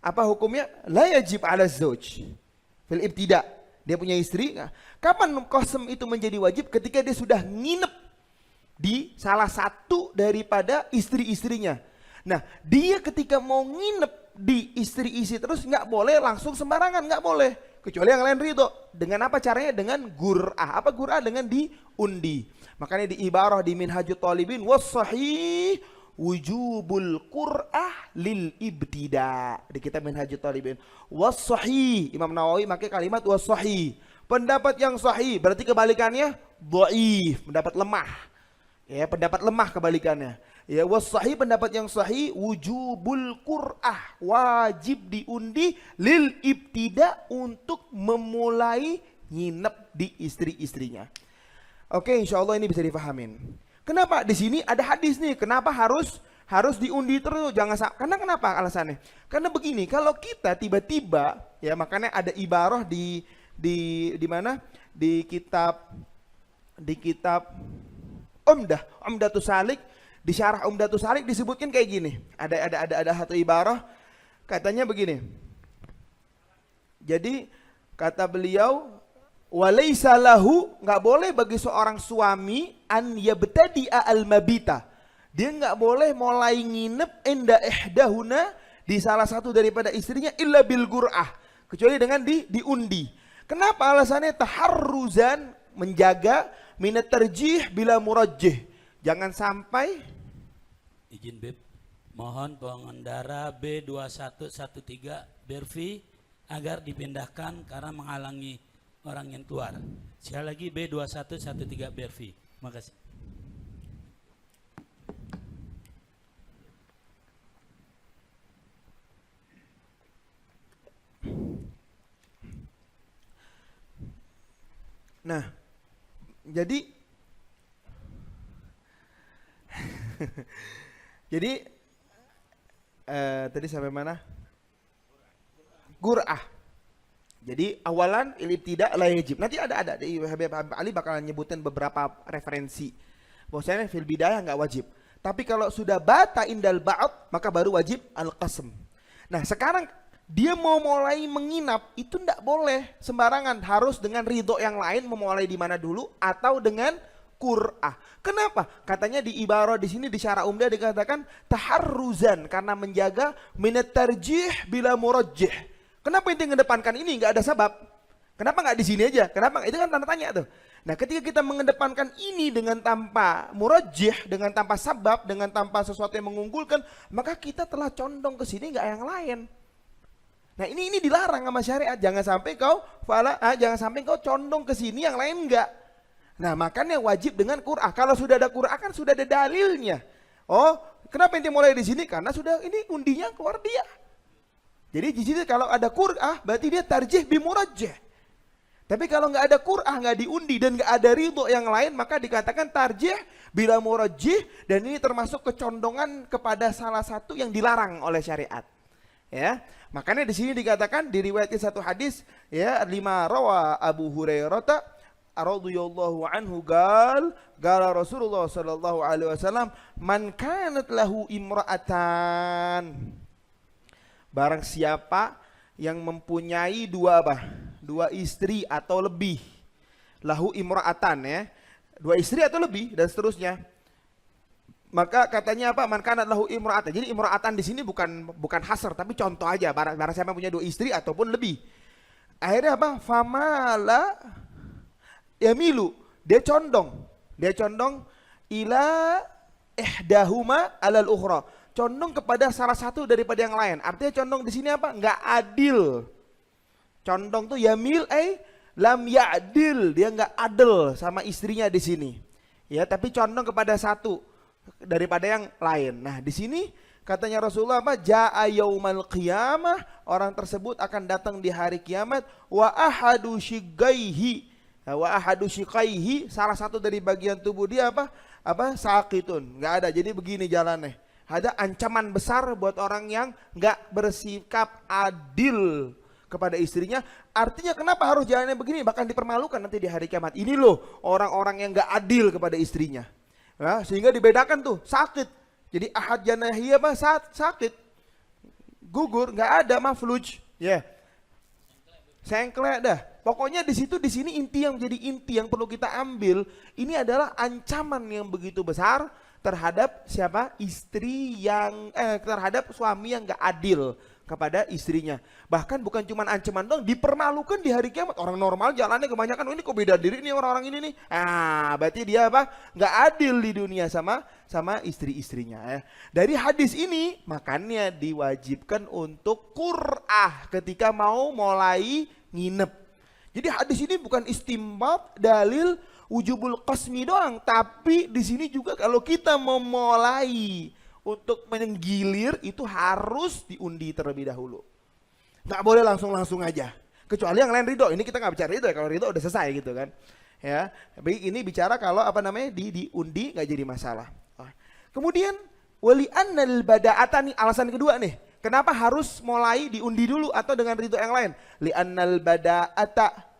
Speaker 1: apa hukumnya? La yajib 'ala zauj. Fil ibtida. Dia punya istri. Nah, kapan qasam itu menjadi wajib? Ketika dia sudah nginep di salah satu daripada istri-istrinya. Nah, dia ketika mau nginep di istri-istri terus nggak boleh langsung sembarangan, nggak boleh. Kecuali yang lain ridho. Dengan apa caranya? Dengan gur'ah. Apa gur'ah? Dengan diundi. Makanya di ibarah di Minhajut Talibin was-sahih wujubul qur'ah lil ibtida. Di kitab Minhajut Talibin was-sahih, Imam Nawawi pakai kalimat was-sahih. Pendapat yang sahih berarti kebalikannya dhaif, pendapat lemah. Ya, pendapat lemah kebalikannya. Ya, was-sahih, pendapat yang sahih wujubul qur'ah, wajib diundi lil ibtida, untuk memulai nginep di istri-istrinya. Oke, insyaallah ini bisa dipahamin. Kenapa di sini ada hadis nih? Kenapa harus diundi terus? Karena kenapa alasannya? Karena begini, kalau kita tiba-tiba ya, makanya ada ibarah di mana? Di kitab Umdatus Salik, di syarah Umdatus Salik disebutkan kayak gini. Ada satu ibarah katanya begini. Jadi kata beliau, walaisa lahu, enggak boleh bagi seorang suami an yabtadi'a al-mabita. Dia enggak boleh mulai nginep inda ihdahuna, di salah satu daripada istrinya, illa bil qur'ah, kecuali dengan diundi. Kenapa alasannya? Taharruzan, menjaga minat terjih bila murajjih. Jangan sampai,
Speaker 2: izin Beb, mohon pengendara B2113 Berfi agar dipindahkan karena menghalangi orang yang keluar. Sekali lagi B2113 Berfi. Makasih.
Speaker 1: nah, jadi tadi sampai mana? Qur'ah. Jadi awalan ilibtida la yajib. Nanti ada di Habib Ali bakalan nyebutin beberapa referensi bahwasanya fil bidayah enggak wajib. Tapi kalau sudah bata indal ba'd maka baru wajib al-qasm. Nah, sekarang dia mau mulai menginap itu enggak boleh sembarangan, harus dengan ridho yang lain. Memulai di mana dulu? Atau dengan qur'ah. Kenapa? Katanya di ibarah di sini di syarah umdah dikatakan taharruzan, karena menjaga minat tarjih bila murajjih. Kenapa inti mengedepankan ini? Enggak ada sebab. Kenapa enggak di sini aja? Kenapa? Itu kan tanda tanya tuh. Nah, ketika kita mengedepankan ini dengan tanpa murajjih, dengan tanpa sabab, dengan tanpa sesuatu yang mengunggulkan, maka kita telah condong ke sini, enggak yang lain. Nah, ini dilarang sama syariat. Jangan sampai kau condong ke sini, yang lain enggak. Nah, makanya wajib dengan Qur'ah. Kalau sudah ada Qur'ah kan sudah ada dalilnya. Oh, kenapa inti mulai di sini? Karena sudah ini undinya keluar dia. Jadi di sini kalau ada Qur'ah berarti dia tarjih bimurajjih. Tapi kalau nggak ada Qur'ah, nggak diundi dan nggak ada ridho yang lain, maka dikatakan tarjih bila murajjih, dan ini termasuk kecondongan kepada salah satu yang dilarang oleh syariat. Ya, makanya di sini dikatakan diriwayatkan satu hadis ya, lima rawa Abu Hurairah radhiyallahu anhu qala Rasulullah sallallahu alaihi wasallam, man kanat lahu imra'atan. Barang siapa yang mempunyai dua istri atau lebih. Lahu imra'atan, ya. Dua istri atau lebih dan seterusnya. Maka katanya apa? Man kanat lahu imra'atan. Jadi imra'atan di sini bukan hasr, tapi contoh aja. Barang siapa punya dua istri ataupun lebih. Akhirnya apa? Famala yamilu. Dia condong ila ihdahuma alal ukhra. Condong kepada salah satu daripada yang lain. Artinya condong di sini apa? Enggak adil. Condong tuh yamil lam ya'dil. Dia enggak adil sama istrinya di sini. Ya, tapi condong kepada satu daripada yang lain. Nah, di sini katanya Rasulullah apa? Ja'a yaumal qiyamah, orang tersebut akan datang di hari kiamat, wa ahadu shiqaihi, salah satu dari bagian tubuh dia apa? Saqitun, enggak ada. Jadi begini jalannya. Ada ancaman besar buat orang yang enggak bersikap adil kepada istrinya. Artinya kenapa harus jalannya begini? Bahkan dipermalukan nanti di hari kiamat. Ini loh orang-orang yang enggak adil kepada istrinya. Nah, sehingga dibedakan tuh, sakit. Jadi ahad janahiyah apa? Sakit. Gugur, enggak ada mafluj, ya. Yeah. Sengklek dah. Pokoknya di sini inti yang perlu kita ambil, ini adalah ancaman yang begitu besar terhadap siapa? Terhadap suami yang enggak adil kepada istrinya. Bahkan bukan cuma ancaman dong, dipermalukan di hari kiamat. Orang normal jalannya kebanyakan, ini kok beda diri nih orang-orang ini nih. Berarti dia apa? Nggak adil di dunia sama istri-istrinya. Ya. Dari hadis ini, makanya diwajibkan untuk qur'ah ketika mau mulai nginep. Jadi hadis ini bukan istimbat dalil wujubul qasmi doang, tapi di sini juga kalau kita memulai untuk menggilir itu harus diundi terlebih dahulu. Nggak boleh langsung aja. Kecuali yang lain ridho. Ini kita nggak bicara ridho ya. Kalau ridho udah selesai gitu kan. Ya. Tapi ini bicara kalau diundi nggak jadi masalah. Kemudian wali annal bada'atani, alasan kedua nih. Kenapa harus mulai diundi dulu atau dengan ridho yang lain? Li annal bada'ata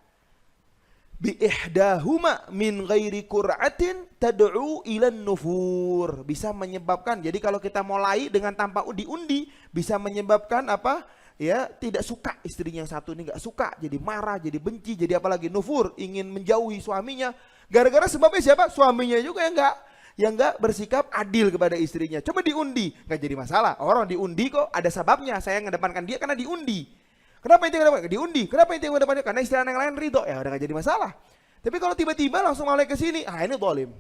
Speaker 1: bi ihdahuma min ghairi qur'atin tad'u ilan nufur. Bisa menyebabkan, jadi kalau kita mulai dengan tanpa diundi bisa menyebabkan apa? Ya, tidak suka istrinya yang satu ini, enggak suka, jadi marah, jadi benci, jadi apalagi nufur, ingin menjauhi suaminya. Gara-gara sebabnya siapa? Suaminya juga yang enggak bersikap adil kepada istrinya. Coba diundi, enggak jadi masalah. Orang diundi kok ada sebabnya, saya mengedepankan dia karena diundi. Kenapa itu yang diundi? Kenapa itu yang depannya? Karena istilah yang lain ridho, ya udah gak jadi masalah. Tapi kalau tiba-tiba langsung mulai ke sini, ini zalim.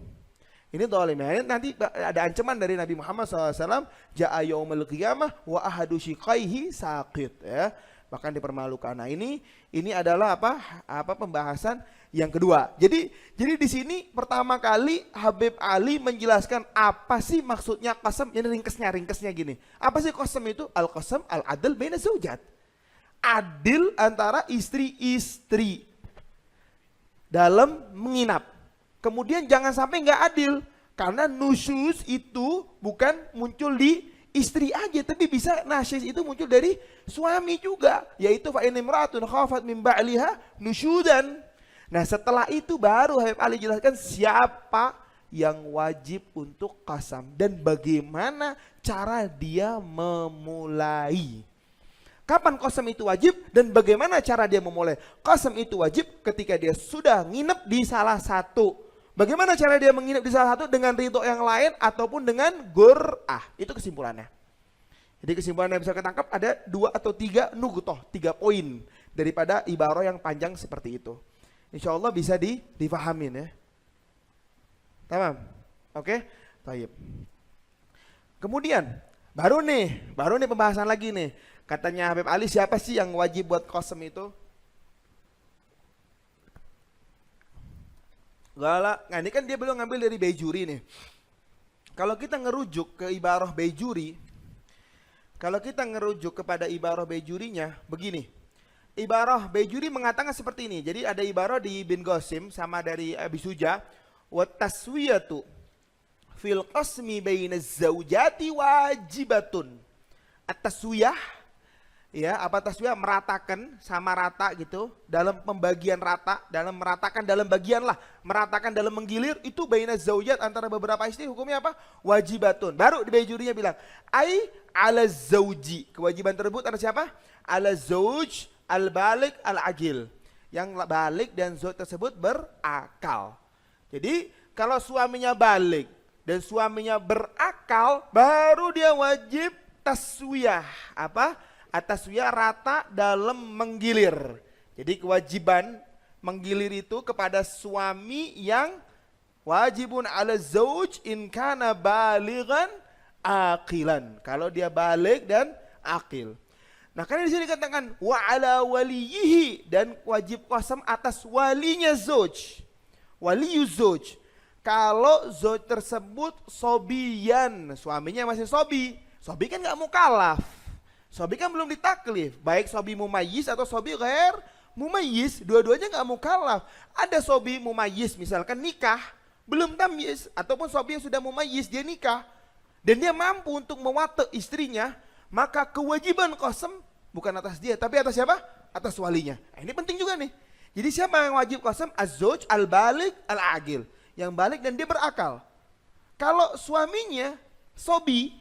Speaker 1: Ini zalim. Ya. Nanti ada ancaman dari Nabi Muhammad SAW, ja'a yaumul qiyamah wa ahadu shiqaihi saqit, ya. Bahkan dipermalukan. Nah, ini adalah apa pembahasan yang kedua. Jadi di sini pertama kali Habib Ali menjelaskan apa sih maksudnya qasam. Ini ringkesnya gini. Apa sih qasam itu? Al-qasam al-adl baina zaujat. Adil antara istri-istri dalam menginap. Kemudian jangan sampai nggak adil, karena nusyuz itu bukan muncul di istri aja, tapi bisa nasyuz itu muncul dari suami juga, yaitu fa in imra'atun khafat min ba'liha nusyudan. Nah, setelah itu baru Habib Ali jelaskan siapa yang wajib untuk qasam dan bagaimana cara dia memulai. Kapan qasam itu wajib dan bagaimana cara dia memulai? Qasam itu wajib ketika dia sudah nginep di salah satu. Bagaimana cara dia menginap di salah satu? Dengan ridho yang lain ataupun dengan gur'ah. Itu kesimpulannya. Jadi kesimpulan yang bisa ketangkap ada 2 atau 3 nuqtoh, 3 poin daripada ibarah yang panjang seperti itu. Insya Allah bisa difahamin ya. Tamam? Oke? Baik. Kemudian baru nih pembahasan lagi nih. Katanya Habib Ali, siapa sih yang wajib buat qasam itu? Nah, ini kan dia belum ngambil dari Baijuri nih. Kalau kita ngerujuk ke ibarah Baijuri, kalau kita ngerujuk kepada ibarah Baijurinya, begini. Ibarah Baijuri mengatakan seperti ini. Jadi ada ibarah di Bin Qasim sama dari Abi Suja, wa taswiyatu fil qasmi bainaz zaujati wajibatun. At-taswiyah Ya, apa taswiyah? Meratakan, sama rata gitu, dalam pembagian rata, dalam meratakan dalam bagian lah, meratakan dalam menggilir, itu baina zaujat antara beberapa istri hukumnya apa? Wajibatun. Baru di bejurinya bilang, ai ala zauji. Kewajiban tersebut ada siapa? Ala zauj, al balik, al agil. Yang balik dan zauj tersebut berakal. Jadi kalau suaminya balik dan suaminya berakal, baru dia wajib taswiyah. Apa? Ataswiyah rata dalam menggilir. Jadi kewajiban menggilir itu kepada suami yang wajibun ala zauj in kana balighan aqilan. Kalau dia balik dan akil. Nah, karena di sini dikatakan wa ala waliyihi, dan wajib qasam atas walinya zauj. Waliyu zauj. Kalau zauj tersebut sobiyan, suaminya masih sobi. Sobi kan enggak mukallaf. Sobi kan belum ditaklif, baik sobi mumayyiz atau sobi ghair mumayyiz, dua-duanya nggak mukallaf. Ada sobi mumayyiz misalkan nikah, belum tamyiz, ataupun sobi yang sudah mumayyiz dia nikah dan dia mampu untuk mewate istrinya, maka kewajiban qasam bukan atas dia, tapi atas siapa? Atas walinya. Nah, ini penting juga nih. Jadi siapa yang wajib qasam? Az-zauj al-balik al-agil, yang balik dan dia berakal. Kalau suaminya sobi,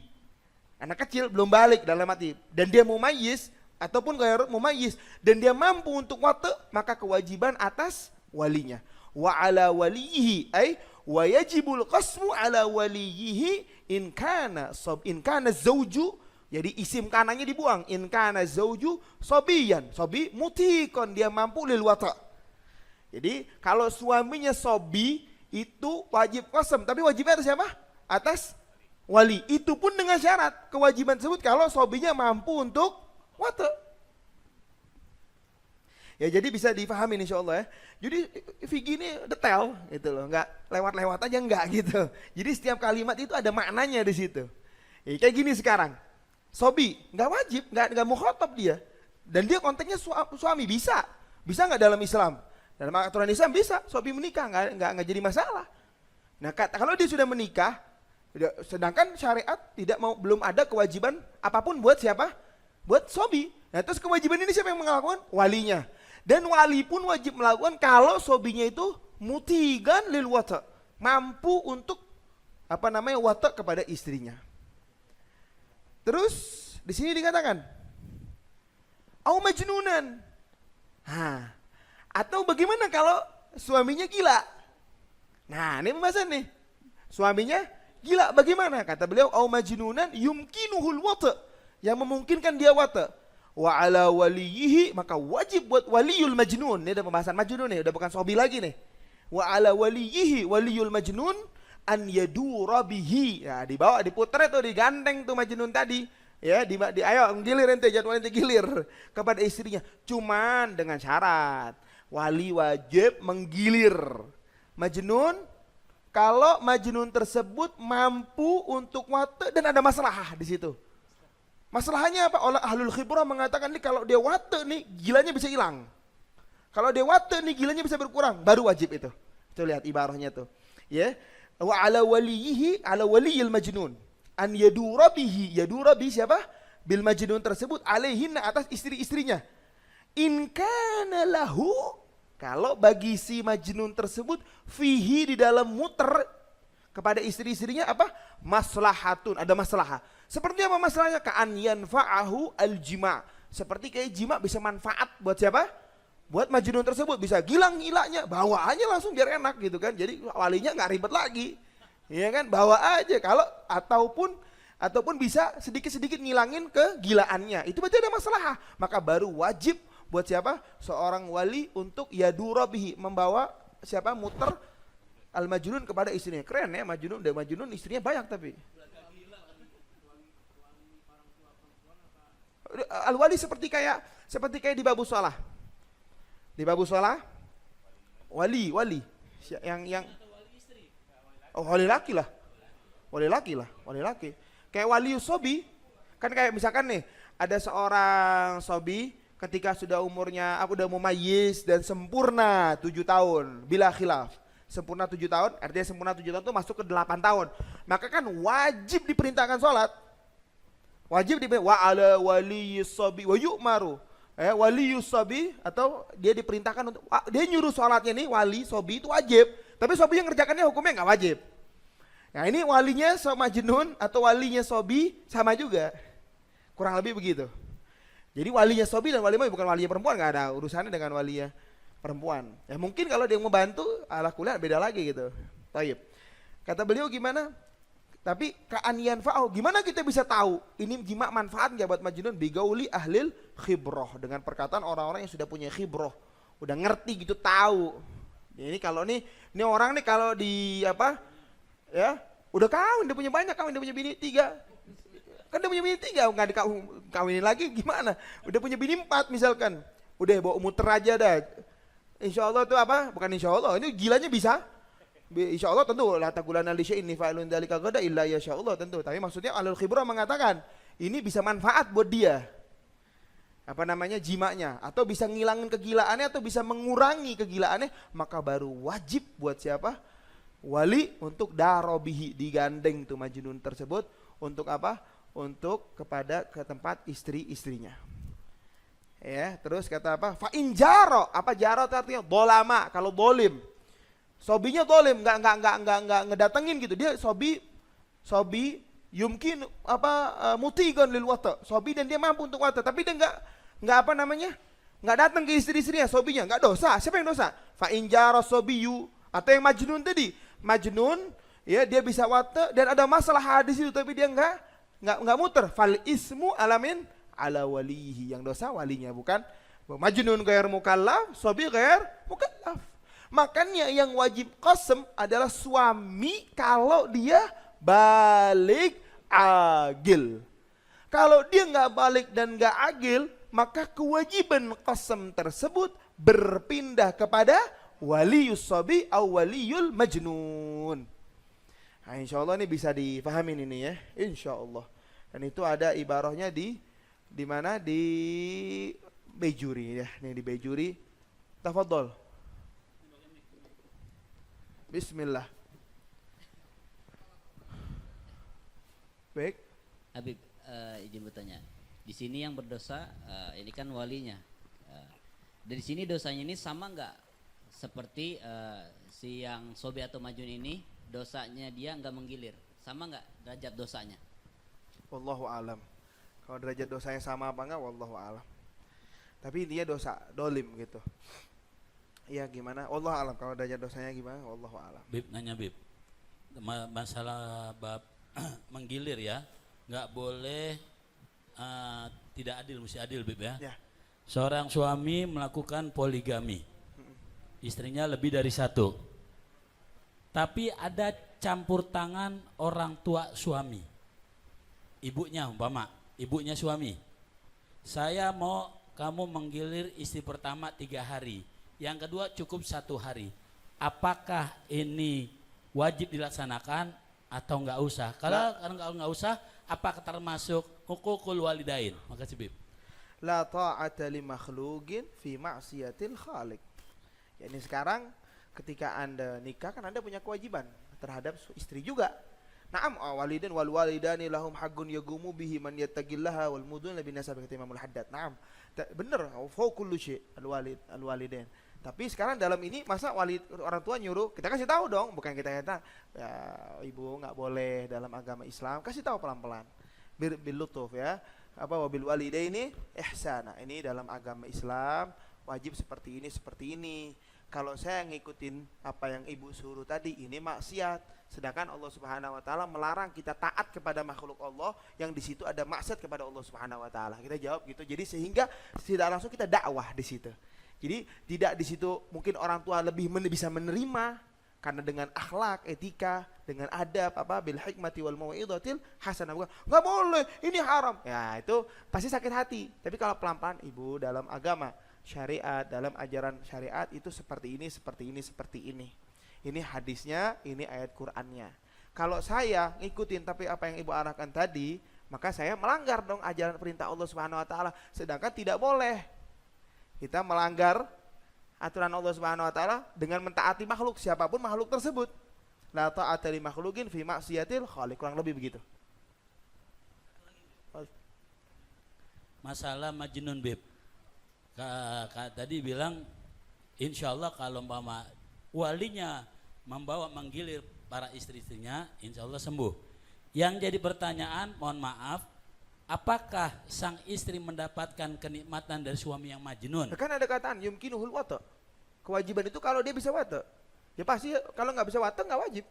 Speaker 1: anak kecil belum balik dalam arti, dan dia mumayyiz ataupun ghair mumayyiz dan dia mampu untuk wate, maka kewajiban atas walinya. Wa ala waliyihi ay wa yajibul qasmu ala waliyihi in kana zauju. Jadi isim kanannya dibuang, in kana zauju sobiyan, sobi mutikon, dia mampu lil wata. Jadi kalau suaminya sobi itu wajib qasam, tapi wajibnya atas siapa? Atas wali. Itu pun dengan syarat kewajiban tersebut kalau sobinya mampu untuk wate. Ya, jadi bisa difahami insya Allah ya. Jadi fikih ini detail gitu loh, nggak lewat-lewat aja nggak gitu. Jadi setiap kalimat itu ada maknanya di situ. Ya, kayak gini sekarang, sobi nggak wajib, nggak mukhatab dia, dan dia konteksnya suami bisa nggak dalam Islam? Dalam aturan Islam bisa, sobi menikah nggak jadi masalah. Nah, kalau dia sudah menikah, sedangkan syariat belum ada kewajiban apapun buat siapa? Buat sobi. Nah, terus kewajiban ini siapa yang melakukan? Walinya. Dan wali pun wajib melakukan kalau sobinya itu mutigan lil wata, mampu untuk wata kepada istrinya. Terus di sini dikatakan au majnunan. Atau bagaimana kalau suaminya gila? Nah, ini pembahasan nih. Suaminya gila bagaimana? Kata beliau au majnunan yumkinuhul wata, yang memungkinkan dia wata. Wa ala waliyihi, maka wajib buat waliyul majnun. Ini udah pembahasan majnun nih, udah bukan sobi lagi nih. Wa ala waliyihi waliyul majnun an yadura bihi. Ya, dibawa diputar itu, digandeng tuh majnun tadi. Ya, ayo gilir ente, jadwal ente gilir kepada istrinya. Cuman dengan syarat wali wajib menggilir majnun kalau majnun tersebut mampu untuk wate dan ada masalah di situ. Masalahnya apa? Oleh ahlul khibrah mengatakan nih, kalau dia wate nih gilanya bisa hilang. Kalau dia wate nih gilanya bisa berkurang, baru wajib itu. Itu lihat ibarahnya tuh. Ya. Wa ala waliyihi ala waliyil majnun an yadura bihi. Yadura bihi siapa? Bil majnun tersebut alaihinna, atas istri-istrinya. In kana lahu, kalau bagi si majnun tersebut fihi, di dalam muter kepada istri-istrinya apa? Maslahatun, ada masalah. Seperti apa masalahnya? Ka'an yanfa'ahu al-jima'. Seperti kayak jima bisa manfaat buat siapa? Buat majnun tersebut. Bisa gilang gilanya, bawa aja langsung biar enak gitu kan. Jadi walinya nggak ribet lagi. Iya kan? Bawa aja. Kalau ataupun bisa sedikit-sedikit ngilangin kegilaannya. Itu berarti ada masalah. Maka baru wajib buat siapa? Seorang wali untuk yadura bihi, membawa siapa? Muter al-majnun kepada istrinya. Keren ya, majnun istrinya banyak tapi. Al-wali seperti kayak di babu shalah. Di babu shalah wali yang wali laki lah. Wali laki. Kayak wali sobi. Kan kayak misalkan nih, ada seorang sobi ketika sudah umurnya udah mumayyiz dan sempurna 7 tahun bila khilaf. Sempurna 7 tahun, artinya sempurna 7 tahun itu masuk ke 8 tahun. Maka kan wajib diperintahkan sholat. Wajib diperintah wa ala waliyis sabi wa yu'maru. Waliyus sabi atau dia diperintahkan untuk dia nyuruh sholatnya nih wali sobi itu wajib. Tapi sobi yang ngerjakannya hukumnya nggak wajib. Nah ini walinya majnun atau walinya sobi sama juga. Kurang lebih begitu. Jadi walinya sobi dan wali bukan walinya perempuan, nggak ada urusannya dengan walinya perempuan. Ya mungkin kalau dia mau bantu ala kuliah beda lagi gitu. Taib. Kata beliau gimana? Tapi ka'aniyan fa'au, gimana kita bisa tahu ini jima manfaat nggak buat majnun? Bigauli ahlil khibroh, dengan perkataan orang-orang yang sudah punya khibroh, udah ngerti gitu, tahu. Ini kalau ini orang nih kalau di apa ya udah kawin, dia punya banyak kawin, dia punya bini 3, kan dia punya bini 3 nggak dikawinin lagi gimana? Udah punya bini 4 misalkan, udah bawa muter aja dah. Insya Allah tuh apa? Bukan insya Allah, ini gilanya bisa. Insya Allah tentu la taqulana li syai'in fa'ilun dzalika ghadan illa ya Allah tentu. Tapi maksudnya alul khibrah mengatakan ini bisa manfaat buat dia. Apa namanya jimanya, atau bisa ngilangin kegilaannya atau bisa mengurangi kegilaannya, maka baru wajib buat siapa? Wali untuk darobihi, digandeng tuh majnun tersebut untuk apa? Untuk ke tempat istri-istrinya. Ya, terus kata apa? Fa in jaro, apa jaro artinya? Dolama, kalau dolim. Sobinya dolim, nggak ngedatengin gitu. Dia sobi yumkin apa mutigon lil wata. Sobi dan dia mampu untuk wata, tapi dia nggak apa namanya, nggak datang ke istri-istrinya. Sobinya nggak dosa. Siapa yang dosa? Fa injaro sobiyu, atau yang majnun tadi. Majnun, ya dia bisa wata dan ada masalah hadis itu, tapi dia nggak muter. Fal ismu alamin ala walihi, yang dosa walinya, bukan majnun ghair mukallaf, sobi ghair mukallaf. Makanya yang wajib qasam adalah suami kalau dia balik agil. Kalau dia nggak balik dan nggak agil, maka kewajiban qasam tersebut berpindah kepada waliyus sabi atau waliyul majnun. Nah, insya Allah ini bisa dipahamin ini ya, insya Allah. Dan itu ada ibarahnya di mana di Bejuri ya, nih di Bejuri. Tafadhol. Bismillah. Baik.
Speaker 3: Habib, izin bertanya. Di sini yang berdosa, ini kan walinya. Dari sini dosanya ini sama nggak seperti si yang sobi atau majun ini, dosanya dia nggak menggilir, sama nggak derajat dosanya?
Speaker 1: Wallahu alam. Kalau derajat dosanya sama apa enggak? Wallahu alam. Tapi dia dosa dolim gitu. Iya gimana? Wallahu alam. Kalau derajat dosanya gimana? Wallahu alam.
Speaker 2: Bib nanya Bib, masalah bab menggilir ya, nggak boleh tidak adil, mesti adil Bib ya.
Speaker 1: Ya.
Speaker 2: Seorang suami melakukan poligami, istrinya lebih dari 1, tapi ada campur tangan orang tua suami, ibunya umpama, ibunya suami. Saya mau kamu menggilir istri pertama 3 hari, yang kedua cukup 1 hari. Apakah ini wajib dilaksanakan atau enggak usah? Kalau enggak usah, apakah termasuk hukukul walidain? Makasih Bib.
Speaker 1: La ta'ata li makhluqin fi ma'siyatil khaliq. Ya, ini sekarang ketika Anda nikah kan Anda punya kewajiban terhadap istri juga. Na'am walidin wal walidani lahum haqqun yagumu bihi man yattaqillaha wal mudun bin nasab kata Imamul Haddad. Na'am. Benar, fauqul syai' al walidain. Tapi sekarang dalam ini masa orang tua nyuruh, kita kasih tahu dong, bukan kita kata ya, ibu nggak boleh dalam agama Islam, kasih tahu pelan-pelan. Bil lutuf ya. Apa wabil walidaini ihsana. Ini dalam agama Islam wajib seperti ini. Kalau saya ngikutin apa yang ibu suruh tadi, ini maksiat. Sedangkan Allah Subhanahu wa taala melarang kita taat kepada makhluk Allah yang di situ ada maksiat kepada Allah Subhanahu wa taala. Kita jawab gitu. Jadi sehingga tidak langsung kita dakwah di situ. Jadi tidak di situ mungkin orang tua lebih bisa menerima karena dengan akhlak, etika, dengan adab bil hikmati wal mau'izatil hasanah. Enggak boleh, ini haram. Ya, itu pasti sakit hati. Tapi kalau pelan-pelan ibu dalam agama syariat, dalam ajaran syariat itu seperti ini. Ini hadisnya, ini ayat Qur'annya. Kalau saya ngikutin tapi apa yang ibu arahkan tadi, maka saya melanggar dong ajaran perintah Allah Subhanahu wa taala. Sedangkan tidak boleh kita melanggar aturan Allah Subhanahu wa taala dengan mentaati makhluk, siapapun makhluk tersebut. La ta'ata li makhluqin fi ma'siyatil khaliq. Kurang lebih begitu.
Speaker 2: masalah Majnun Bib. Tadi bilang insya Allah kalau umpama walinya membawa menggilir para istri-istrinya, insya Allah sembuh. Yang jadi pertanyaan, mohon maaf, apakah sang istri mendapatkan kenikmatan dari suami yang majnun?
Speaker 1: Kan ada kataan yumkinuhul wata. Kewajiban itu kalau dia bisa wata. Ya pasti kalau nggak bisa wata nggak wajib.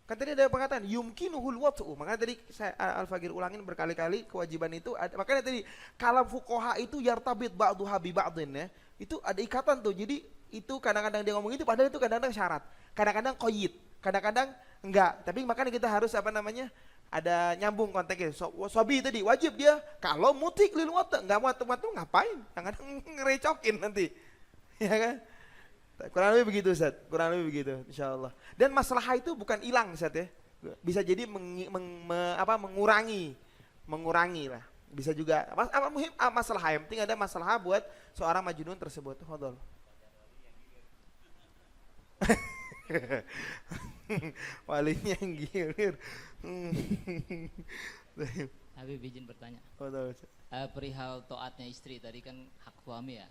Speaker 1: Kan tadi ada perkataan yumkinuhul wata. Makanya tadi saya Al-Fagir ulangin berkali-kali kewajiban itu ada, makanya tadi kalam fuqaha itu yartabit ba'duha bi ba'din ya. Itu ada ikatan tuh. Jadi itu kadang-kadang dia ngomong itu padahal itu kadang-kadang syarat. Kadang-kadang qayyid, kadang-kadang enggak. Tapi makanya kita harus apa namanya? Ada nyambung konteksnya. Sobi tadi wajib dia kalau mutik lil wata, enggak watu ngapain? Kadang-kadang ngerecokin nanti. Ya kan? Kurang lebih begitu Ustaz. Kurang lebih begitu insyaallah. Dan masalah itu bukan hilang Ustaz ya. Bisa jadi mengurangi lah. Bisa juga masalah yang penting ada masalah buat seorang majnun tersebut. Fadhol. Walinya yang gilir.
Speaker 3: Habib izin bertanya.
Speaker 1: Fadhol.
Speaker 3: Perihal taatnya istri tadi kan hak suami ya.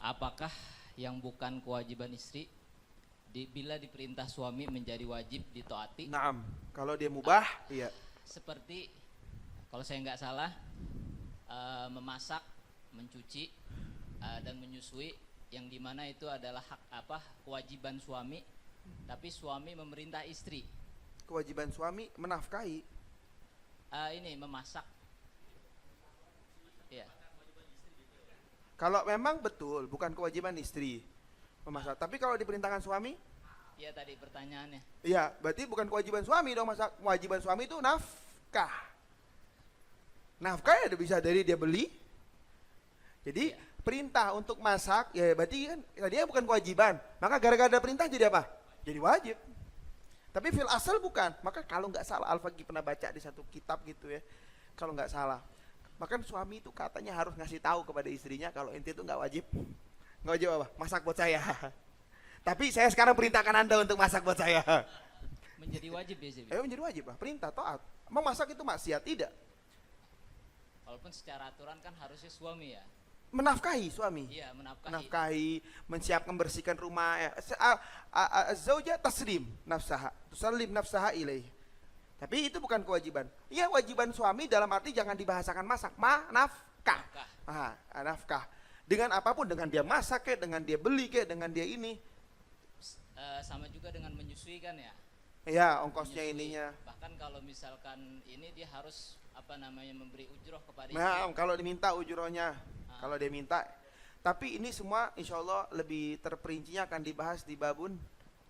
Speaker 3: Apakah yang bukan kewajiban istri bila diperintah suami menjadi wajib ditaati?
Speaker 1: Naam. Kalau dia mubah, iya.
Speaker 3: Seperti kalau saya nggak salah memasak, mencuci dan menyusui, yang dimana itu adalah hak kewajiban suami, tapi suami memerintah istri.
Speaker 1: Kewajiban suami menafkahi.
Speaker 3: Ini memasak. Ya.
Speaker 1: Kalau memang betul bukan kewajiban istri memasak, tapi kalau diperintahkan suami?
Speaker 3: Iya tadi pertanyaannya.
Speaker 1: Iya, berarti bukan kewajiban suami dong masak. Kewajiban suami itu nafkah. Nafkah ya bisa dari dia beli. Jadi perintah untuk masak ya berarti kan tadinya bukan kewajiban. Maka gara-gara ada perintah jadi apa? Jadi wajib. Tapi fil asal bukan. Maka kalau nggak salah Al-Faqih pernah baca di satu kitab gitu ya. Kalau nggak salah. Bahkan suami itu katanya harus ngasih tahu kepada istrinya kalau ente itu nggak wajib. Nggak wajib apa? Masak buat saya. Tapi saya sekarang perintahkan Anda untuk masak buat saya.
Speaker 3: Menjadi wajib ya sih.
Speaker 1: Menjadi wajib lah. Perintah taat. Memasak itu maksiat tidak.
Speaker 3: Walaupun secara aturan kan harusnya suami ya.
Speaker 1: Menafkahi suami.
Speaker 3: Iya,
Speaker 1: Menafkahi, mensiapkan bersihkan rumah. Zauja taslim nafsaha, tusallim nafsaha ilaih. Tapi itu bukan kewajiban. Iya wajiban suami dalam arti jangan dibahasakan masak, nafkah. Nafkah. Dengan apapun, dengan dia masak kayak, dengan dia beli kayak, dengan dia ini.
Speaker 3: Sama juga dengan menyusui kan ya.
Speaker 1: Iya, ongkosnya
Speaker 3: Menyusui.
Speaker 1: ininya.
Speaker 3: Bahkan kalau misalkan ini dia harus memberi ujroh kepada
Speaker 1: Nah,
Speaker 3: istri.
Speaker 1: kalau diminta ujrohnya, kalau dia minta. Tapi ini semua insya Allah lebih terperincinya akan dibahas di babun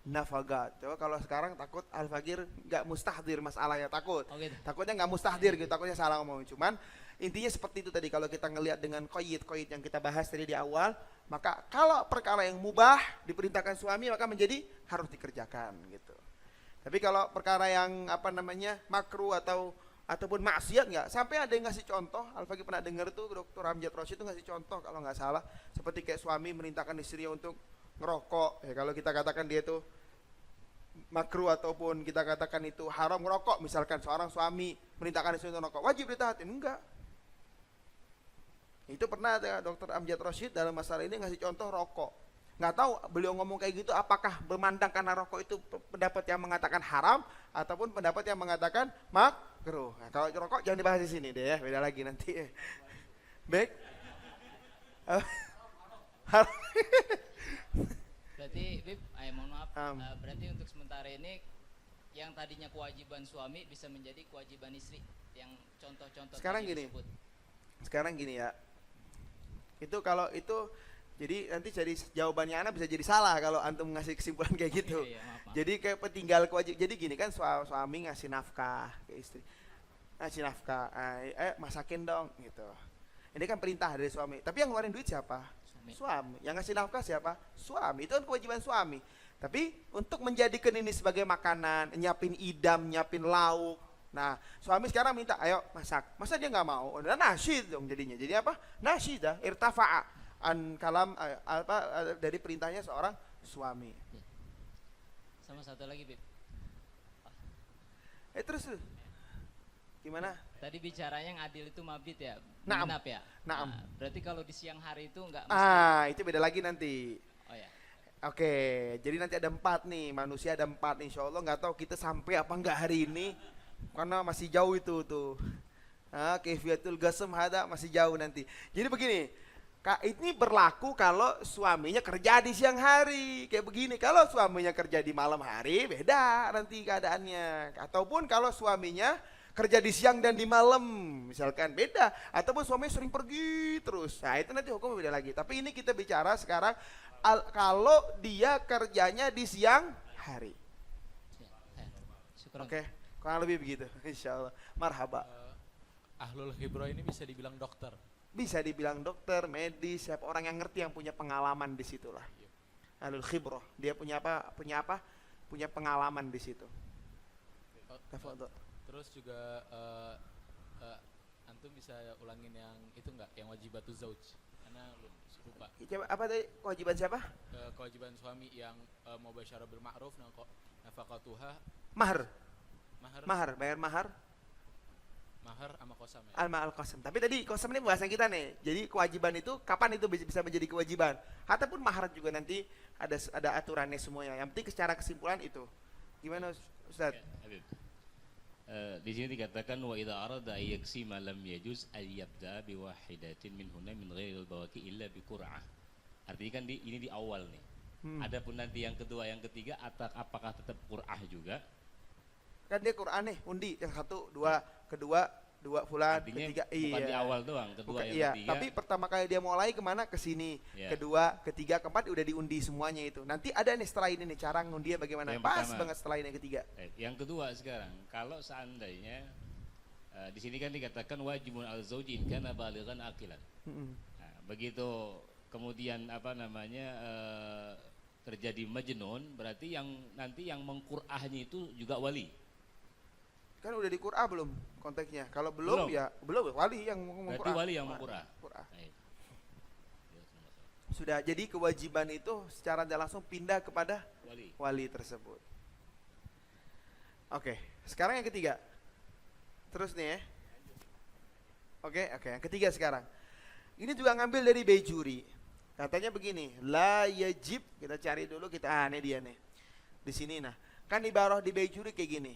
Speaker 1: nafagat. Coba kalau sekarang takut Al-Fagir nggak mustahdir masalahnya, takut.
Speaker 3: Oh gitu.
Speaker 1: Takutnya nggak mustahdir gitu, takutnya salah ngomong. Cuman intinya seperti itu tadi kalau kita ngelihat dengan qayyid yang kita bahas tadi di awal, maka kalau perkara yang mubah diperintahkan suami maka menjadi harus dikerjakan gitu. Tapi kalau perkara yang makruh ataupun maksiat nggak, sampai ada yang ngasih contoh. Al-Faqih pernah dengar tuh Dr. Amjad Rashid itu ngasih contoh kalau nggak salah, seperti kayak suami merintahkan istrinya untuk ngerokok. Ya kalau kita katakan dia itu makruh ataupun kita katakan itu haram ngerokok, misalkan seorang suami merintahkan istrinya untuk ngerokok, wajib ditaatin? Enggak. Itu pernah Dr. Amjad Rashid dalam masalah ini ngasih contoh rokok. Nggak tahu beliau ngomong kayak gitu apakah bermandang karena rokok itu pendapat yang mengatakan haram ataupun pendapat yang mengatakan makruh. Nah, kalau rokok jangan dibahas di sini deh ya, beda lagi nanti. Baik.
Speaker 3: Berarti Bib, mohon maaf. Berarti untuk sementara ini yang tadinya kewajiban suami bisa menjadi kewajiban istri. Yang contoh-contoh
Speaker 1: sekarang
Speaker 3: tadi
Speaker 1: gini.
Speaker 3: disebut.
Speaker 1: Sekarang gini ya. Itu kalau itu jadi nanti jadi jawabannya Ana bisa jadi salah kalau antum ngasih kesimpulan kayak gitu.
Speaker 3: Iya, maaf.
Speaker 1: Jadi kayak petinggal kewajiban. Jadi gini kan suami ngasih nafkah ke istri. Ngasih nafkah, masakin dong gitu. Ini kan perintah dari suami. Tapi yang ngeluarin duit siapa? Suami. Yang ngasih nafkah siapa? Suami. Itu kan kewajiban suami. Tapi untuk menjadikan ini sebagai makanan, nyiapin idam, nyiapin lauk. Nah, suami sekarang minta, ayo masak. Masa dia nggak mau? Udah nasyid dong jadinya. Jadi apa? Nasyidah, irtafa'a an kalam dari perintahnya seorang suami.
Speaker 3: Sama satu lagi, Bib.
Speaker 1: Terus Gimana?
Speaker 4: Tadi bicaranya yang adil itu mabit ya,
Speaker 1: Naam.
Speaker 4: menginap ya.
Speaker 1: Naam.
Speaker 4: Nah, berarti kalau di siang hari itu enggak mesti.
Speaker 1: Itu beda lagi nanti.
Speaker 4: Oh ya.
Speaker 1: Oke, jadi nanti ada 4 nih, manusia ada 4, insya Allah nggak tahu kita sampai apa nggak hari ini, karena masih jauh itu tuh. Kaifiatul gasem hada masih jauh nanti. Jadi begini, ini berlaku kalau suaminya kerja di siang hari, kayak begini. Kalau suaminya kerja di malam hari, beda nanti keadaannya. Ataupun kalau suaminya kerja di siang dan di malam, misalkan beda. Ataupun suaminya sering pergi terus, nah itu nanti hukumnya beda lagi. Tapi ini kita bicara sekarang kalau dia kerjanya di siang hari.
Speaker 4: Syukran.
Speaker 1: Oke, kurang lebih begitu, insya Allah. Marhaba.
Speaker 5: Ahlul khibroh ini bisa dibilang dokter.
Speaker 1: Bisa dibilang dokter, medis, siapa orang yang ngerti, yang punya pengalaman di situlah. Ahlul khibroh, dia punya apa? Punya pengalaman di situ. Tafadhol.
Speaker 5: Terus juga antum bisa ulangin yang itu enggak, yang wajibatuz zauj? Karena lupa.
Speaker 1: Coba apa tadi kewajiban siapa?
Speaker 5: Kewajiban suami yang mubasyarah bil ma'ruf, nafaqatuha,
Speaker 1: Mahar, bayar
Speaker 5: mahar sama qasam ya.
Speaker 1: al-qasam. Tapi tadi qasam ini bahasan kita nih. Jadi kewajiban itu kapan itu bisa menjadi kewajiban? Ataupun mahar juga nanti ada aturannya semuanya. Yang penting secara kesimpulan itu. Gimana Ustaz?
Speaker 3: Ya, Habib. Di sini dikatakan wa idza arada ay yaksima lam yajuz ay yabda bi wahidatin minhunna min ghairil bawaki illa bi qur'ah. Artinya kan ini di awal nih. Adapun nanti yang kedua, yang ketiga apakah tetap qur'ah juga?
Speaker 1: Kan dia Quran nih, undi yang 1, 2, kedua, 2 fulan,
Speaker 3: Artinya
Speaker 1: ketiga.
Speaker 3: bukan di awal doang, kedua yang
Speaker 1: iya,
Speaker 3: ketiga.
Speaker 1: tapi pertama kali dia mulai kemana? Ke sini.
Speaker 3: Ya.
Speaker 1: Kedua, ketiga, keempat udah diundi semuanya itu. Nanti ada nih setelah ini nih cara ngundinya bagaimana?
Speaker 3: Yang
Speaker 1: Pas
Speaker 3: pertama.
Speaker 1: banget setelah ini yang ketiga.
Speaker 3: Yang kedua sekarang, kalau seandainya di sini kan dikatakan wajibun al zaujin kana balighan aqilan. Nah, begitu kemudian terjadi majnun, berarti yang nanti yang mengqur'ahnya itu juga wali.
Speaker 1: Kan udah di Qur'an belum konteksnya? Kalau belum, ya belum, wali yang
Speaker 3: Berarti
Speaker 1: mengqur'an.
Speaker 3: wali yang mengqur'ah.
Speaker 1: Qur'an.
Speaker 3: Baik.
Speaker 1: Sudah, jadi kewajiban itu secara tidak langsung pindah kepada wali tersebut. Oke, sekarang yang ketiga. Terus nih ya. Oke, yang ketiga sekarang. Ini juga ngambil dari Bejuri. Katanya begini, la yajib, kita cari dulu, ini dia nih. Di sini nah. Kan ibarah di Bejuri kayak gini.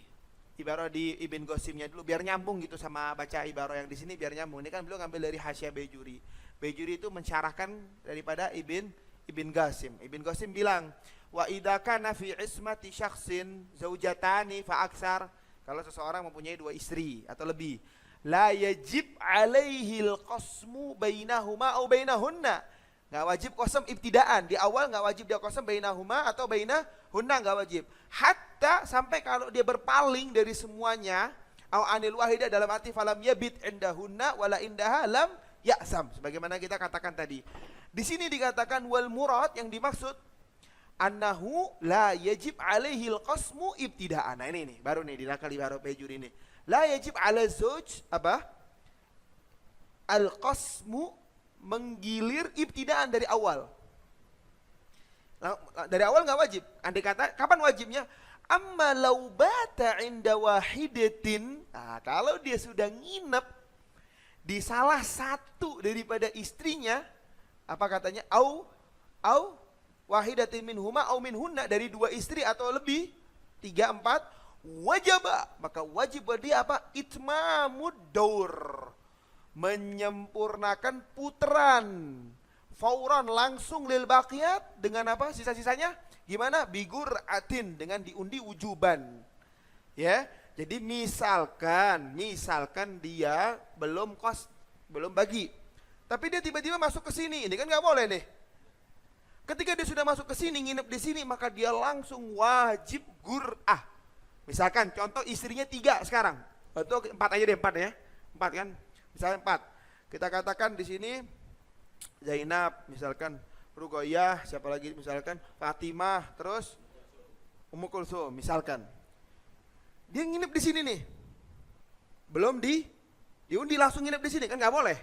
Speaker 1: Ibarah di Ibn Qasimnya dulu biar nyambung gitu sama baca ibarah yang di sini biar nyambung. Ini kan beliau ngambil dari Hasyiah Bejuri. Bejuri itu mensyarahkan daripada Ibn Qasim. Ibn Qasim bilang, wa idza kana fi ismati syakhsin zaujatani fa aksar. Kalau seseorang mempunyai 2 istri atau lebih, la yajib alaihi al-qasmu bainahuma au bainahunna. Enggak wajib qasam ibtidaan, di awal enggak wajib dia qasam bainahuma atau bainahunna, enggak wajib. Hatta sampai kalau dia berpaling dari semuanya, au anil wahida dalam arti falam yabit indahunna wala indaha lam ya'sam. Sebagaimana kita katakan tadi. Di sini dikatakan wal murad, yang dimaksud annahu la yajib alaihi al-qasmu ibtidaan. Nah ini nih, baru nih dinakal ibarat Bejuri ini. La yajib ala zauj apa? Al-qasmu, menggilir ibtidaan dari awal. Dari awal nggak wajib. Andai kata kapan wajibnya? Amma law bata inda wahidatin. Nah, kalau dia sudah nginep di salah satu daripada istrinya, apa katanya? Au wahidatin minhuma au minhunna, dari 2 istri atau lebih, 3, 4, wajaba, maka wajib buat dia apa? Itmamud daur, menyempurnakan putaran, fauran, langsung lil baqiyat, dengan apa? Sisa-sisanya gimana? Bigur atin, dengan diundi wujuban. Ya, jadi misalkan dia belum bagi, tapi dia tiba-tiba masuk ke sini, ini kan nggak boleh nih. Ketika dia sudah masuk ke sini, nginep di sini, maka dia langsung wajib gur'ah. Misalkan contoh istrinya 3 sekarang, atau 4 aja deh, 4 ya, 4 kan? Misalnya 4. Kita katakan di sini Zainab, misalkan Ruqayyah, siapa lagi misalkan Fatimah, terus Ummu Kulsum, misalkan. Dia nginep di sini nih. Belum diundi, langsung nginep di sini, kan nggak boleh.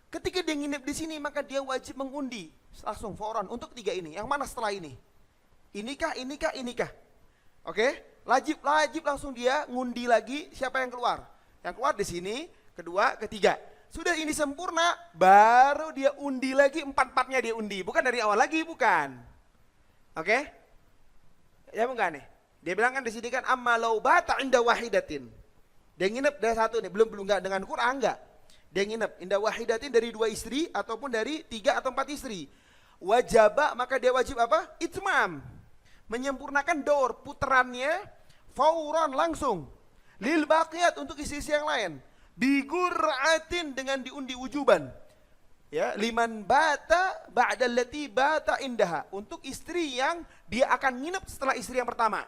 Speaker 1: Ketika dia nginep di sini, maka dia wajib mengundi langsung fauran untuk 3 ini. Yang mana setelah ini? Inikah? Oke? Wajib langsung dia ngundi lagi siapa yang keluar. Yang keluar di sini, kedua, ketiga. Sudah ini sempurna, baru dia undi lagi, empat-empatnya dia undi. Bukan dari awal lagi, bukan. Oke? Ya bukan nih. Dia bilang kan di sini kan amma law bata inda wahidatin. Dia nginep dari satu nih, belum enggak dengan Quran enggak. Dia nginep inda wahidatin dari 2 istri ataupun dari 3 atau 4 istri. Wajaba, maka dia wajib apa? Itmam. Menyempurnakan daur puterannya fauran langsung. Lil baqiyat untuk istri-istri yang lain. Bigur'atin dengan diundi wujuban. Ya, liman bata ba'dallati bata indaha, untuk istri yang dia akan nginep setelah istri yang pertama.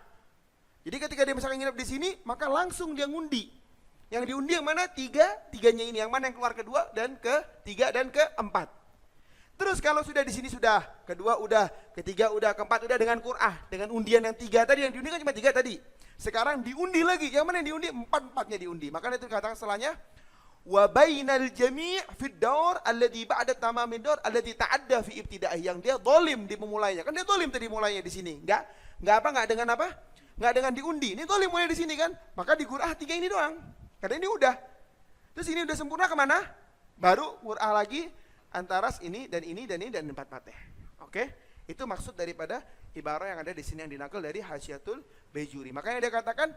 Speaker 1: Jadi ketika dia misalkan nginep di sini, maka langsung dia ngundi. Yang diundi yang mana? Tiganya ini. Yang mana yang keluar kedua dan ketiga dan keempat. Terus kalau sudah di sini sudah, kedua udah, ketiga udah, keempat udah dengan Qur'ah, dengan undian yang 3 tadi, yang diundi kan cuma 3 tadi. Sekarang diundi lagi, yang mana yang diundi? 4-4-nya diundi. Makanya itu dikatakan setelahnya wa bainal jami' fid daur alladhi ba'da tamamid daur alladhi ta'adda fi ibtida'ih, yang dia zalim di pemulainya. Kan dia zalim tadi mulainya di sini. Enggak dengan apa? Enggak dengan diundi. Ini zalim mulai di sini kan. Maka di Qur'ah 3 ini doang. Karena ini udah. Terus ini udah sempurna kemana? Baru Qur'ah lagi antara ini dan 4-4-nya. Oke? Itu maksud daripada ibarah yang ada di sini yang dinakal dari Hasyiatul Bejuri. Makanya dia katakan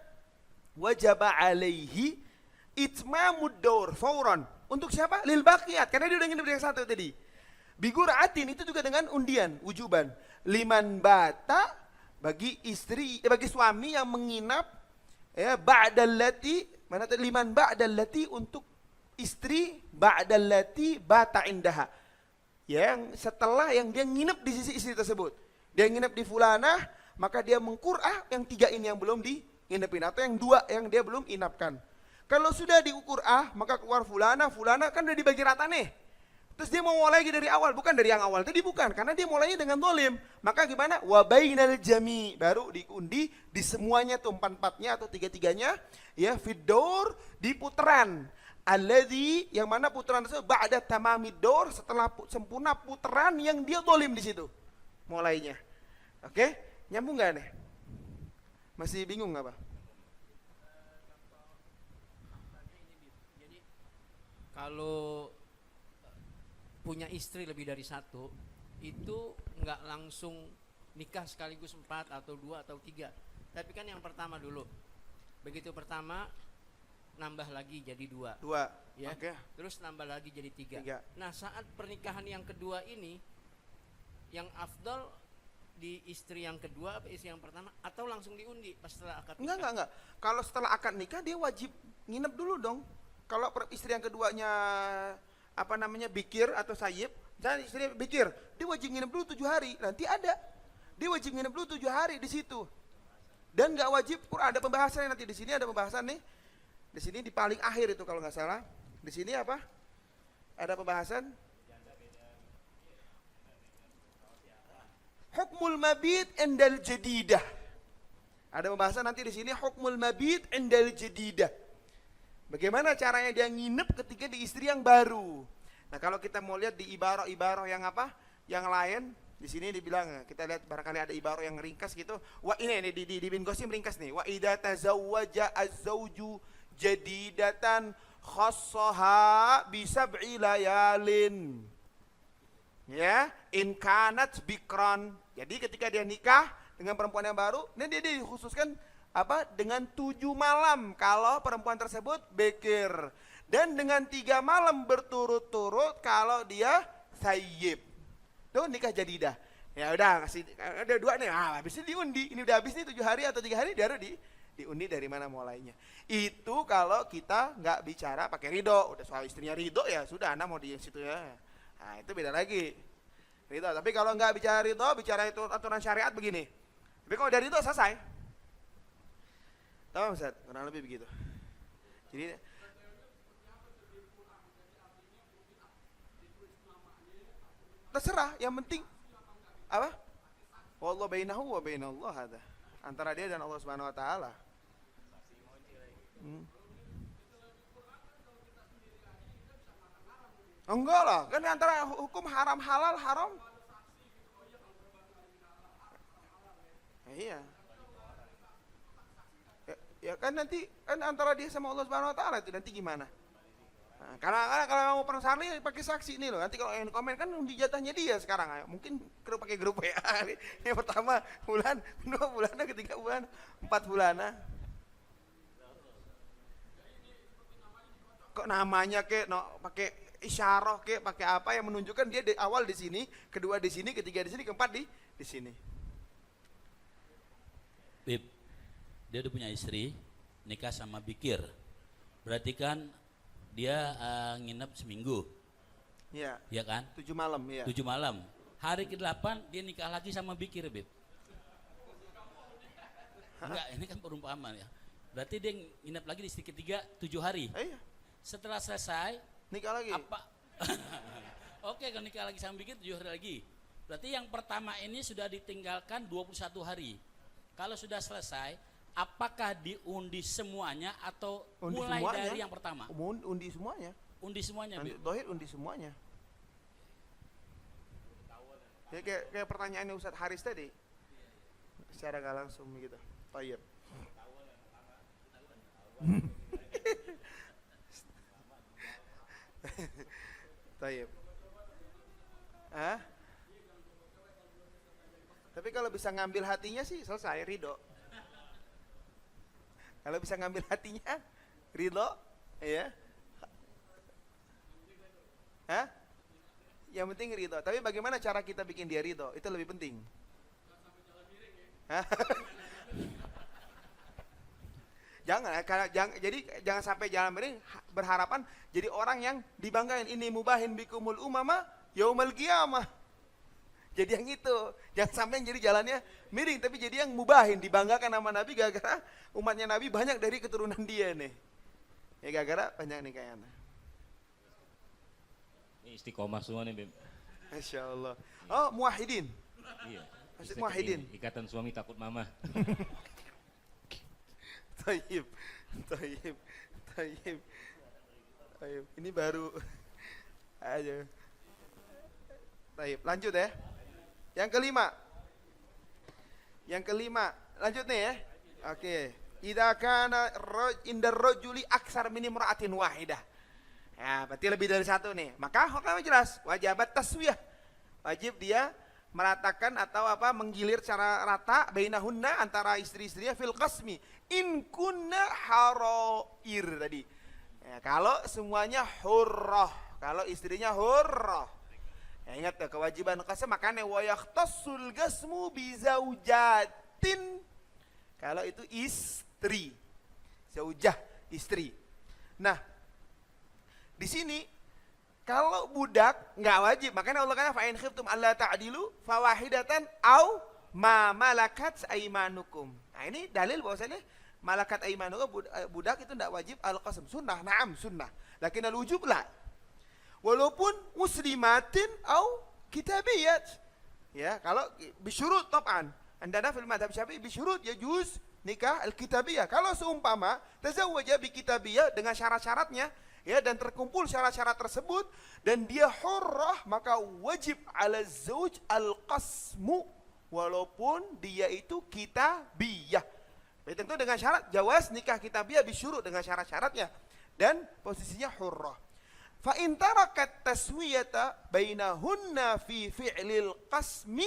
Speaker 1: wajaba alaihi itmamud daur fauran. Untuk siapa? Lil baqiyat, karena dia udah nginep yang satu tadi. Bigur'atin itu juga dengan undian wujuban. Liman bata, bagi istri, bagi suami yang menginap ya ba'dallati, mana tadi liman ba'dallati, untuk istri ba'dallati bata indaha. Yang setelah yang dia nginep di sisi istri tersebut. Dia nginep di fulanah, maka dia mengqur'ah yang 3 ini yang belum diinepin, atau yang 2 yang dia belum inapkan. Kalau sudah diukur maka keluar fulana kan udah dibagi rata nih. Terus dia mau mulai lagi dari awal, bukan dari yang awal tadi, bukan, karena dia mulainya dengan zalim. Maka gimana? Wa bainal jami, baru diundi di semuanya tuh 4-4-nya atau 3-3-nya, ya fid daur, di putaran. Alladzi, yang mana putaran tersebut ba'da tamamid daur, setelah sempurna putaran yang dia zalim di situ. Mulainya. Oke? Nyambung enggak nih? Masih bingung enggak, Pak?
Speaker 6: Kalau punya istri lebih dari 1, itu nggak langsung nikah sekaligus 4 atau 2 atau 3. Tapi kan yang pertama dulu. Begitu pertama nambah lagi jadi 2. Ya.
Speaker 1: Okay.
Speaker 6: Terus nambah lagi jadi 3. Nah, saat pernikahan yang kedua ini, yang afdal di istri yang kedua apa istri yang pertama, atau langsung diundi pas setelah akad nikah?
Speaker 1: Enggak. Kalau setelah akad nikah dia wajib nginep dulu dong. Kalau istri yang keduanya bikir atau sayyib, dan istri bikir, dia wajib nginep dulu 7 hari. Nanti ada, dia wajib nginep dulu 7 hari di situ. Dan nggak wajib, ada pembahasannya nanti di sini, ada pembahasan nih. Di sini di paling akhir itu kalau nggak salah. Di sini apa? Ada pembahasan. Hukmul mabit indal jadidah. Ada pembahasan nanti di sini hukmul mabit indal jadidah. Bagaimana caranya dia nginep ketika di istri yang baru. Nah, kalau kita mau lihat di ibarah-ibarah yang apa? Yang lain, di sini dibilang, kita lihat barangkali ada ibarah yang ringkas gitu. Wah, ini di Bin Qasim ringkas nih. Wa idza tazawwaja az-zawju jadidatan khassaha bi sab'i layalin. Ya, in kanat bikran. Jadi ketika dia nikah dengan perempuan yang baru, ini dia dikhususkan dengan 7 malam kalau perempuan tersebut bikir, dan dengan 3 malam berturut-turut kalau dia sayyib. Tuh nikah jadidah. Ya udah, kasih ada 2 nih. Habis ini diundi. Ini udah habis nih 7 hari atau 3 hari, baru diundi dari mana mulainya. Itu kalau kita nggak bicara pakai ridho. Udah soal istrinya ridho ya sudah, anak mau di situ ya. Nah, itu beda lagi. Ridho. Tapi kalau nggak bicara ridho, bicara itu aturan syariat begini. Tapi kalau dari ridho selesai. Tahu Ustaz? Kurang lebih begitu. Jadi terserah, yang penting apa? Wallahu bainahu wa bainallah hada. Antara dia dan Allah Subhanahu wa taala. Enggak lah, kan antara hukum haram halal haram. Iya. Ya kan nanti kan antara dia sama Allah Subhanahu wa taala itu nanti gimana? Nah, karena kalau mau perang sarli pakai saksi nih loh. Nanti kalau yang komen kan undi jatahnya dia sekarang. Mungkin pakai grup WA. Yang pertama bulan, 2 bulan, ketiga bulan, 4 bulan. Kok namanya pakai isyarah pakai apa yang menunjukkan dia di awal di sini, kedua di sini, ketiga di sini, keempat di sini.
Speaker 2: Bib, dia udah punya istri, nikah sama bikir. Berarti kan dia nginep seminggu.
Speaker 1: Iya.
Speaker 2: Ya kan?
Speaker 1: 7 malam ya.
Speaker 2: 7 malam. Hari ke-8 dia nikah lagi sama bikir, Bib. Enggak, ini kan perumpamaan ya. Berarti dia nginep lagi di istri ketiga 7 hari.
Speaker 1: Iya.
Speaker 2: Setelah selesai
Speaker 1: Nikah lagi.
Speaker 2: apa? Oke, kalau nikah lagi sama bikir 7 hari lagi. Berarti yang pertama ini sudah ditinggalkan 21 hari. Kalau sudah selesai, apakah diundi semuanya atau
Speaker 1: Undi
Speaker 2: mulai
Speaker 1: semuanya.
Speaker 2: dari yang pertama?
Speaker 1: Undi semuanya.
Speaker 2: Undi semuanya,
Speaker 1: Nanti
Speaker 2: Bib.
Speaker 1: dohir undi semuanya. Ya kayak pertanyaannya Ustadz Haris tadi. Secara gak langsung gitu. Tayyib. Tayyib. Hah? Tapi kalau bisa ngambil hatinya sih selesai, ridho. Kalau bisa ngambil hatinya, ridho, ya. Hah? Yang penting ridho. Tapi bagaimana cara kita bikin dia ridho? Itu lebih penting. Hah? Jangan sampai jalan miring berharapan jadi orang yang dibanggain, ini mubahin bikumul umama yaumal qiyamah. Jadi yang itu, jangan sampai jadi jalannya miring tapi jadi yang mubahin, dibanggakan sama Nabi gara-gara umatnya Nabi banyak dari keturunan dia nih. Ya gara-gara banyak nikahnya.
Speaker 7: Ini istiqomah semua nih, Bim.
Speaker 1: Masya Allah. Oh, muwahhidin.
Speaker 7: Iya.
Speaker 1: Maksud muwahhidin.
Speaker 7: Ikatan suami takut mama.
Speaker 1: Tayyib. Ini baru aja. Tayyib, lanjut ya. Yang kelima, lanjut nih ya. Oke. Idza kana indar rajuli aksar min imra'atin wahidah. Ya, berarti lebih dari satu nih. Maka hukumnya jelas, wajibat taswiyah. Wajib dia meratakan atau menggilir secara rata bainahunna antara istri-istrinya fil qasmi in kunna harair tadi. Ya, kalau semuanya hurrah, kalau istrinya hurrah. Ya, ingat ya, kewajiban qasam makanya wa yahtassul qasmu bi zaujatin. Kalau itu istri. Zaujah, istri. Nah, di sini kalau budak nggak wajib, makanya Allah kata fa in khiftum alla ta'dilu fawahidatan au ma malakat aimanukum. Nah, ini dalil bahwasanya malakat aimanukum budak itu enggak wajib al-qasam, sunnah, na'am sunnah. Lakin al-wujub la. Walaupun muslimatin au kitabiyat. Ya, kalau bisyurut tab'an. Andana fil madhab Syafi'i bisyurut yajuz nikah al-kitabiyah. Kalau seumpama tazawwaja bi kitabiyah dengan syarat-syaratnya, ya, dan terkumpul syarat-syarat tersebut dan dia hurrah, maka wajib ala zauj al-qasmu walaupun dia itu kitabiyah. Tentu dengan syarat jawaz nikah kitabiyah bisyurut dengan syarat-syaratnya dan posisinya hurrah. Fa in tarakat taswiyata bainahunna fi fi'lil qasmi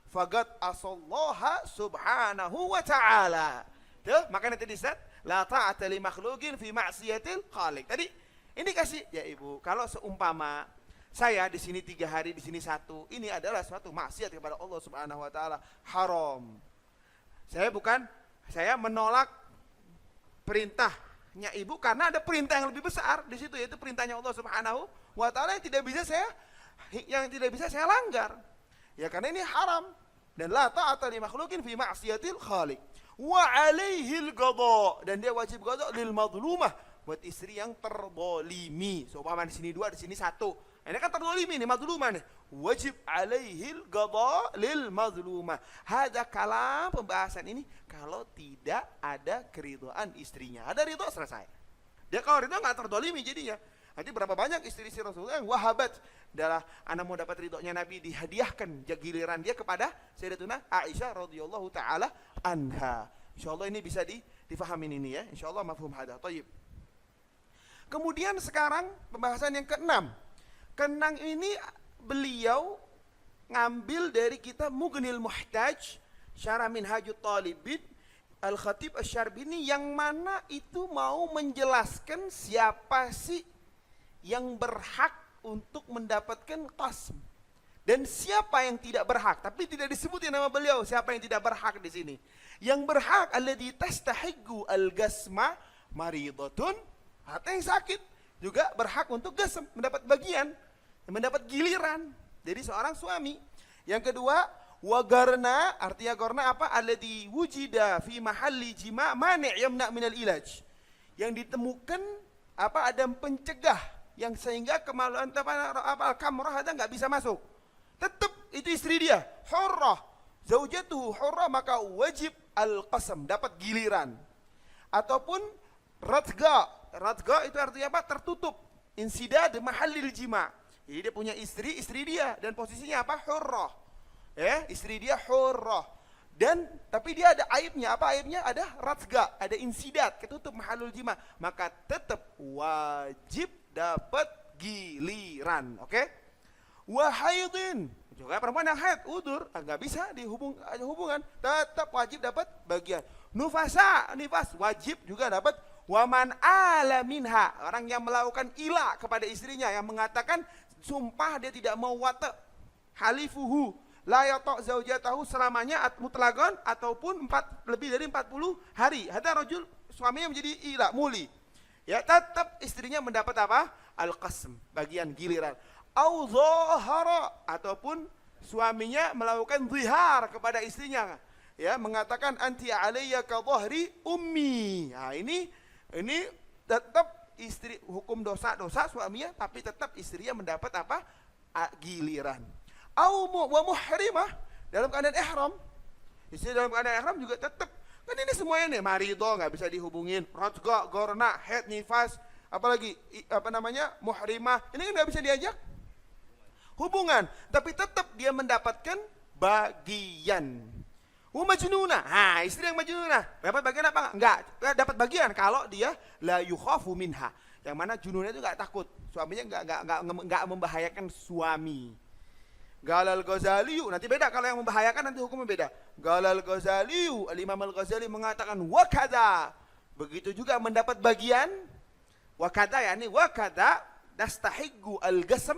Speaker 1: faqad asallaha subhanahu wa ta'ala. Tuh, makanya tadi Ustaz, la ta'ata li makhluqin fi ma'siyatil khaliq. Tadi ini kasih ya Ibu, kalau seumpama saya di sini 3 hari, di sini 1, ini adalah suatu maksiat kepada Allah Subhanahu wa taala, haram. Saya menolak perintahnya Ibu karena ada perintah yang lebih besar di situ, yaitu perintahnya Allah Subhanahu wa taala yang tidak bisa saya langgar. Ya karena ini haram dan la ta'ata li makhluqin fi ma'siyatil khaliq. Wa 'alaihil qada, dan dia wajib qada lil madlumah, buat istri yang terdolimi. Seumpama di sini 2, di sini 1. Ini kan terdolimi nih, madlumah nih. Wajib alaihil qada lil madlumah. Hadza kalam pembahasan ini kalau tidak ada keridhaan istrinya. Ada ridho selesai. Dia kalau ridho enggak terdolimi jadinya. Nanti berapa banyak istri-istri Rasulullah yang wahabat. Adalah anak mau dapat ridhonya Nabi, dihadiahkan giliran dia kepada Sayyidatuna Aisyah radhiyallahu taala anha. Insyaallah ini bisa Difahamin ini ya, insyaallah mafhum hada. Thayyib. Kemudian sekarang pembahasan yang keenam. Keenam ini beliau ngambil dari kitab Mughnil Muhtaj, Syarah Minhajut Talibin, Al-Khatib Asy-Syarbini, yang mana itu mau menjelaskan siapa sih yang berhak untuk mendapatkan qasm dan siapa yang tidak berhak. Tapi tidak disebutin nama beliau siapa yang tidak berhak di sini. Yang berhak alladzi tastahiggu al-gasma maridatun, hati yang sakit juga berhak untuk gasm, mendapat bagian, mendapat giliran. Jadi seorang suami. Yang kedua, wagarna, artinya gorna apa? Alladzi wujida fi mahalli jima' mani' yamna' minal ilaj. Yang ditemukan apa, ada pencegah yang sehingga kemaluan apa kamrah ada nggak bisa masuk. Tetap itu istri dia, hurrah, zaujatuhu hurrah, maka wajib al-qasam, dapat giliran. Ataupun radga, radga itu artinya apa? Tertutup, insidad mahallil jima'. Jadi dia punya istri, istri dia, dan posisinya apa? Hurrah. Ya, istri dia hurrah. Dan tapi dia ada aibnya, apa aibnya? Ada radga, ada insidat, ketutup mahallul jima', maka tetap wajib dapat giliran. Oke? Wa haidin, juga perempuan yang haid, udur, enggak bisa ada hubungan, tetap wajib dapat bagian. Nufasa, nifas, wajib juga dapat. Waman ala minha, orang yang melakukan ila kepada istrinya, yang mengatakan sumpah dia tidak mau wata, halifuhu la yata' zaujatahu selamanya mutlaqan ataupun lebih dari 40 hari. Hadza rajul, suaminya menjadi ila, muli. Ya, tetap istrinya mendapat apa? Al-qasm, bagian giliran. Au dhahara, ataupun suaminya melakukan zihar kepada istrinya. Ya, mengatakan anti alayya ka dhahri ummi. Nah, ini tetap istri, hukum dosa-dosa suaminya, tapi tetap istrinya mendapat apa? Giliran. Au wa muhrimah, dalam keadaan ihram. Istri dalam keadaan ihram juga tetap. Kan ini semuanya nih, marido nggak bisa dihubungin, radga, gorna, haid, nifas, apalagi apa namanya? Muhrimah. Ini kan nggak bisa diajak hubungan, tapi tetap dia mendapatkan bagian. Majnunah, nah istri yang majnunah dapat bagian apa? Enggak dapat bagian kalau dia la yukhafu minha, yang mana jununah itu enggak takut, suaminya enggak membahayakan suami. Galal Ghazali, nanti beda kalau yang membahayakan, nanti hukumnya beda. Galal Ghazali, Al-Imam Al-Ghazali mengatakan wakada, begitu juga mendapat bagian. Wakada, yakni wakada dastahiggu al-gasm,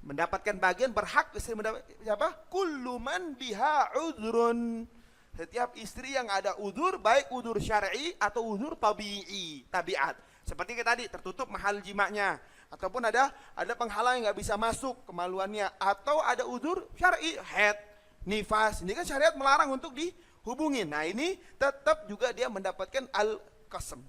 Speaker 1: mendapatkan bagian, berhak istri mendapat siapa? Kullu man biha udhrun. Setiap istri yang ada udzur, baik udzur syar'i atau udzur tabi'i, tabiat. Seperti kita tadi, tertutup mahal jimaknya, ataupun ada penghalang yang nggak bisa masuk kemaluannya, atau ada udzur syar'i, haid, nifas. Ini kan syariat melarang untuk dihubungin. Nah, ini tetap juga dia mendapatkan al-qasm.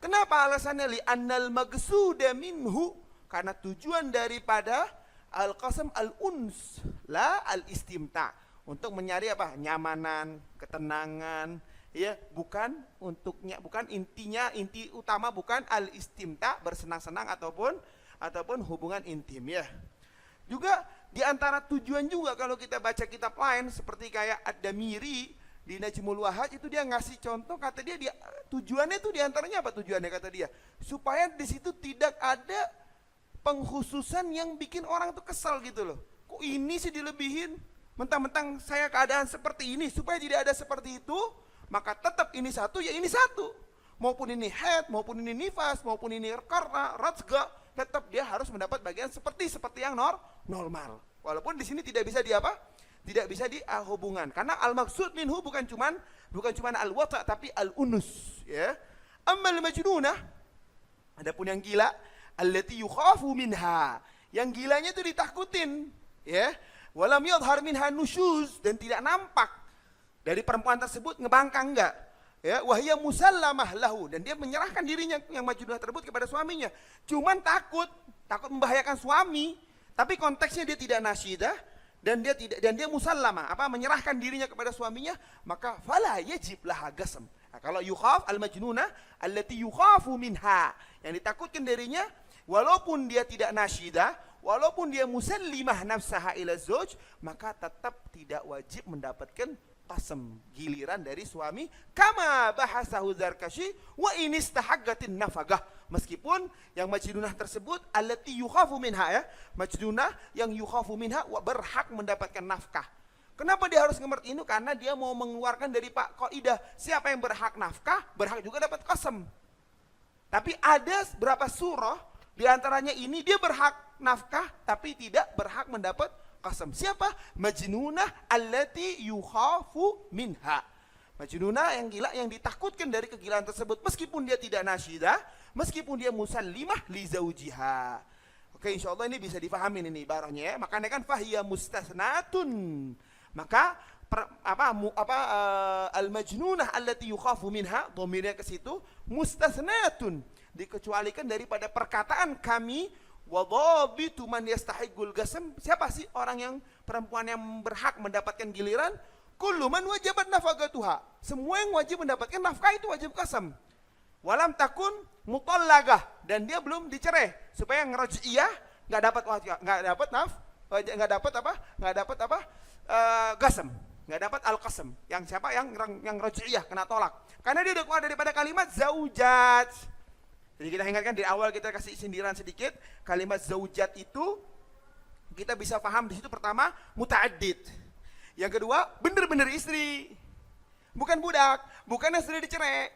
Speaker 1: Kenapa alasannya? Li annal maqsuda minhu, karena tujuan daripada al-qasam al-uns, la al-istimta, untuk mencari apa? Nyamanan, ketenangan, ya, bukan inti utama bukan al-istimta, bersenang-senang ataupun hubungan intim, ya. Juga di antara tujuan juga kalau kita baca kitab lain seperti kayak Ad-Damiri di Najmul Wahaj, itu dia ngasih contoh, kata dia tujuannya itu di antaranya apa tujuannya, kata dia? Supaya di situ tidak ada pengkhususan yang bikin orang tuh kesal gitu loh. Kok ini sih dilebihin? Mentang-mentang saya keadaan seperti ini, supaya tidak ada seperti itu, maka tetap ini satu, ya ini satu. Maupun ini haid, maupun ini nifas, maupun ini karna, rajga, tetap dia harus mendapat bagian seperti yang normal. Walaupun di sini tidak bisa tidak bisa dihubungan. Karena al-maksud minhu bukan cuman al-wata', tapi al-unus, ya. Ammal majnunah, adapun yang gila, allati yukhafu minha, yang gilanya itu ditakutin, ya. Walam yadhhar minha nusyuz, dan tidak nampak dari perempuan tersebut ngebangkang, enggak, ya. Wahya musallamah lahu, dan dia menyerahkan dirinya yang majnunah tersebut kepada suaminya, cuman takut membahayakan suami, tapi konteksnya dia tidak nasyidah, dan dia musallamah, menyerahkan dirinya kepada suaminya, maka fala yajib laha gasm. Nah, kalau yukhaf al-majnunah allati yukhafu minha, yang ditakutkan darinya, walaupun dia tidak nasyidah, walaupun dia musallimah nafsaha ila zauj, maka tetap tidak wajib mendapatkan qasam, giliran dari suami. Kama bahasahu Zarkashi wa in istahaggatin nafagah. Meskipun yang majnunah tersebut allati yukhafu minha, ya, majnunah yang yukhafu minha berhak mendapatkan nafkah. Kenapa dia harus ngerti ini? Karena dia mau mengeluarkan dari pak kaidah, siapa yang berhak nafkah berhak juga dapat qasam. Tapi ada berapa surah di antaranya ini dia berhak nafkah tapi tidak berhak mendapat qasam. Siapa? Majnunah allati yukhafu minha. Majnunah yang gila, yang ditakutkan dari kegilaan tersebut, meskipun dia tidak nasyidah, meskipun dia musallimah li zaujiha. Oke, insyaallah ini bisa dipahami ini ibaratnya, ya. Makanya kan fahiya mustasnatun. Maka al-majnunah allati yukhafu minha, dhamirnya ke situ, mustasnatun, dikecualikan daripada perkataan kami, wa dhabitu man yastahiqul qasam. Siapa sih orang yang perempuan yang berhak mendapatkan giliran? Kullu man wajabat nafaqatuha. Semua yang wajib mendapatkan nafkah itu wajib qasam. Walam takun mutallaqah, dan dia belum dicerai, supaya ngerajiyah enggak dapat qasam, enggak dapat al-qasam. Yang siapa? Yang rajiyah kena tolak. Karena dia udah keluar daripada kalimat zaujat. Jadi kita ingatkan di awal kita kasih sindiran sedikit, kalimat zaujat itu kita bisa paham di situ pertama muta'addid. Yang kedua, benar-benar istri. Bukan budak, bukan yang sudah dicerai.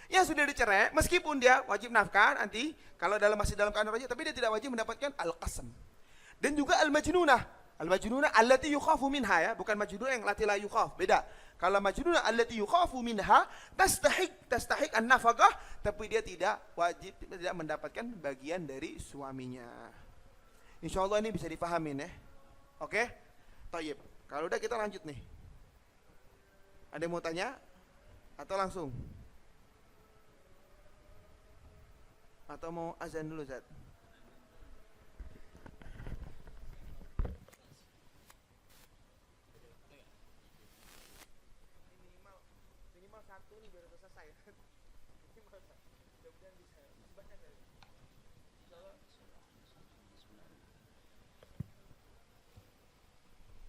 Speaker 1: Yang sudah dicerai, meskipun dia wajib nafkah nanti, kalau masih dalam keadaan rajia, tapi dia tidak wajib mendapatkan al-qasam. Dan juga al-majnunah. Al-majnunah allati yukhafu minha, ya, bukan majnunah yang lati la yukhaf, beda. Kalau majnunah allati yukhafu minha, tastahiq an-nafaqah, tapi dia tidak wajib, tidak mendapatkan bagian dari suaminya. Insyaallah ini bisa dipahamin, ya. Oke? Thayyib. Kalau udah kita lanjut nih. Ada yang mau tanya? Atau langsung? Atau mau azan dulu, Zat? Minimal satu nih biar selesai. Mudah-mudahan bisa.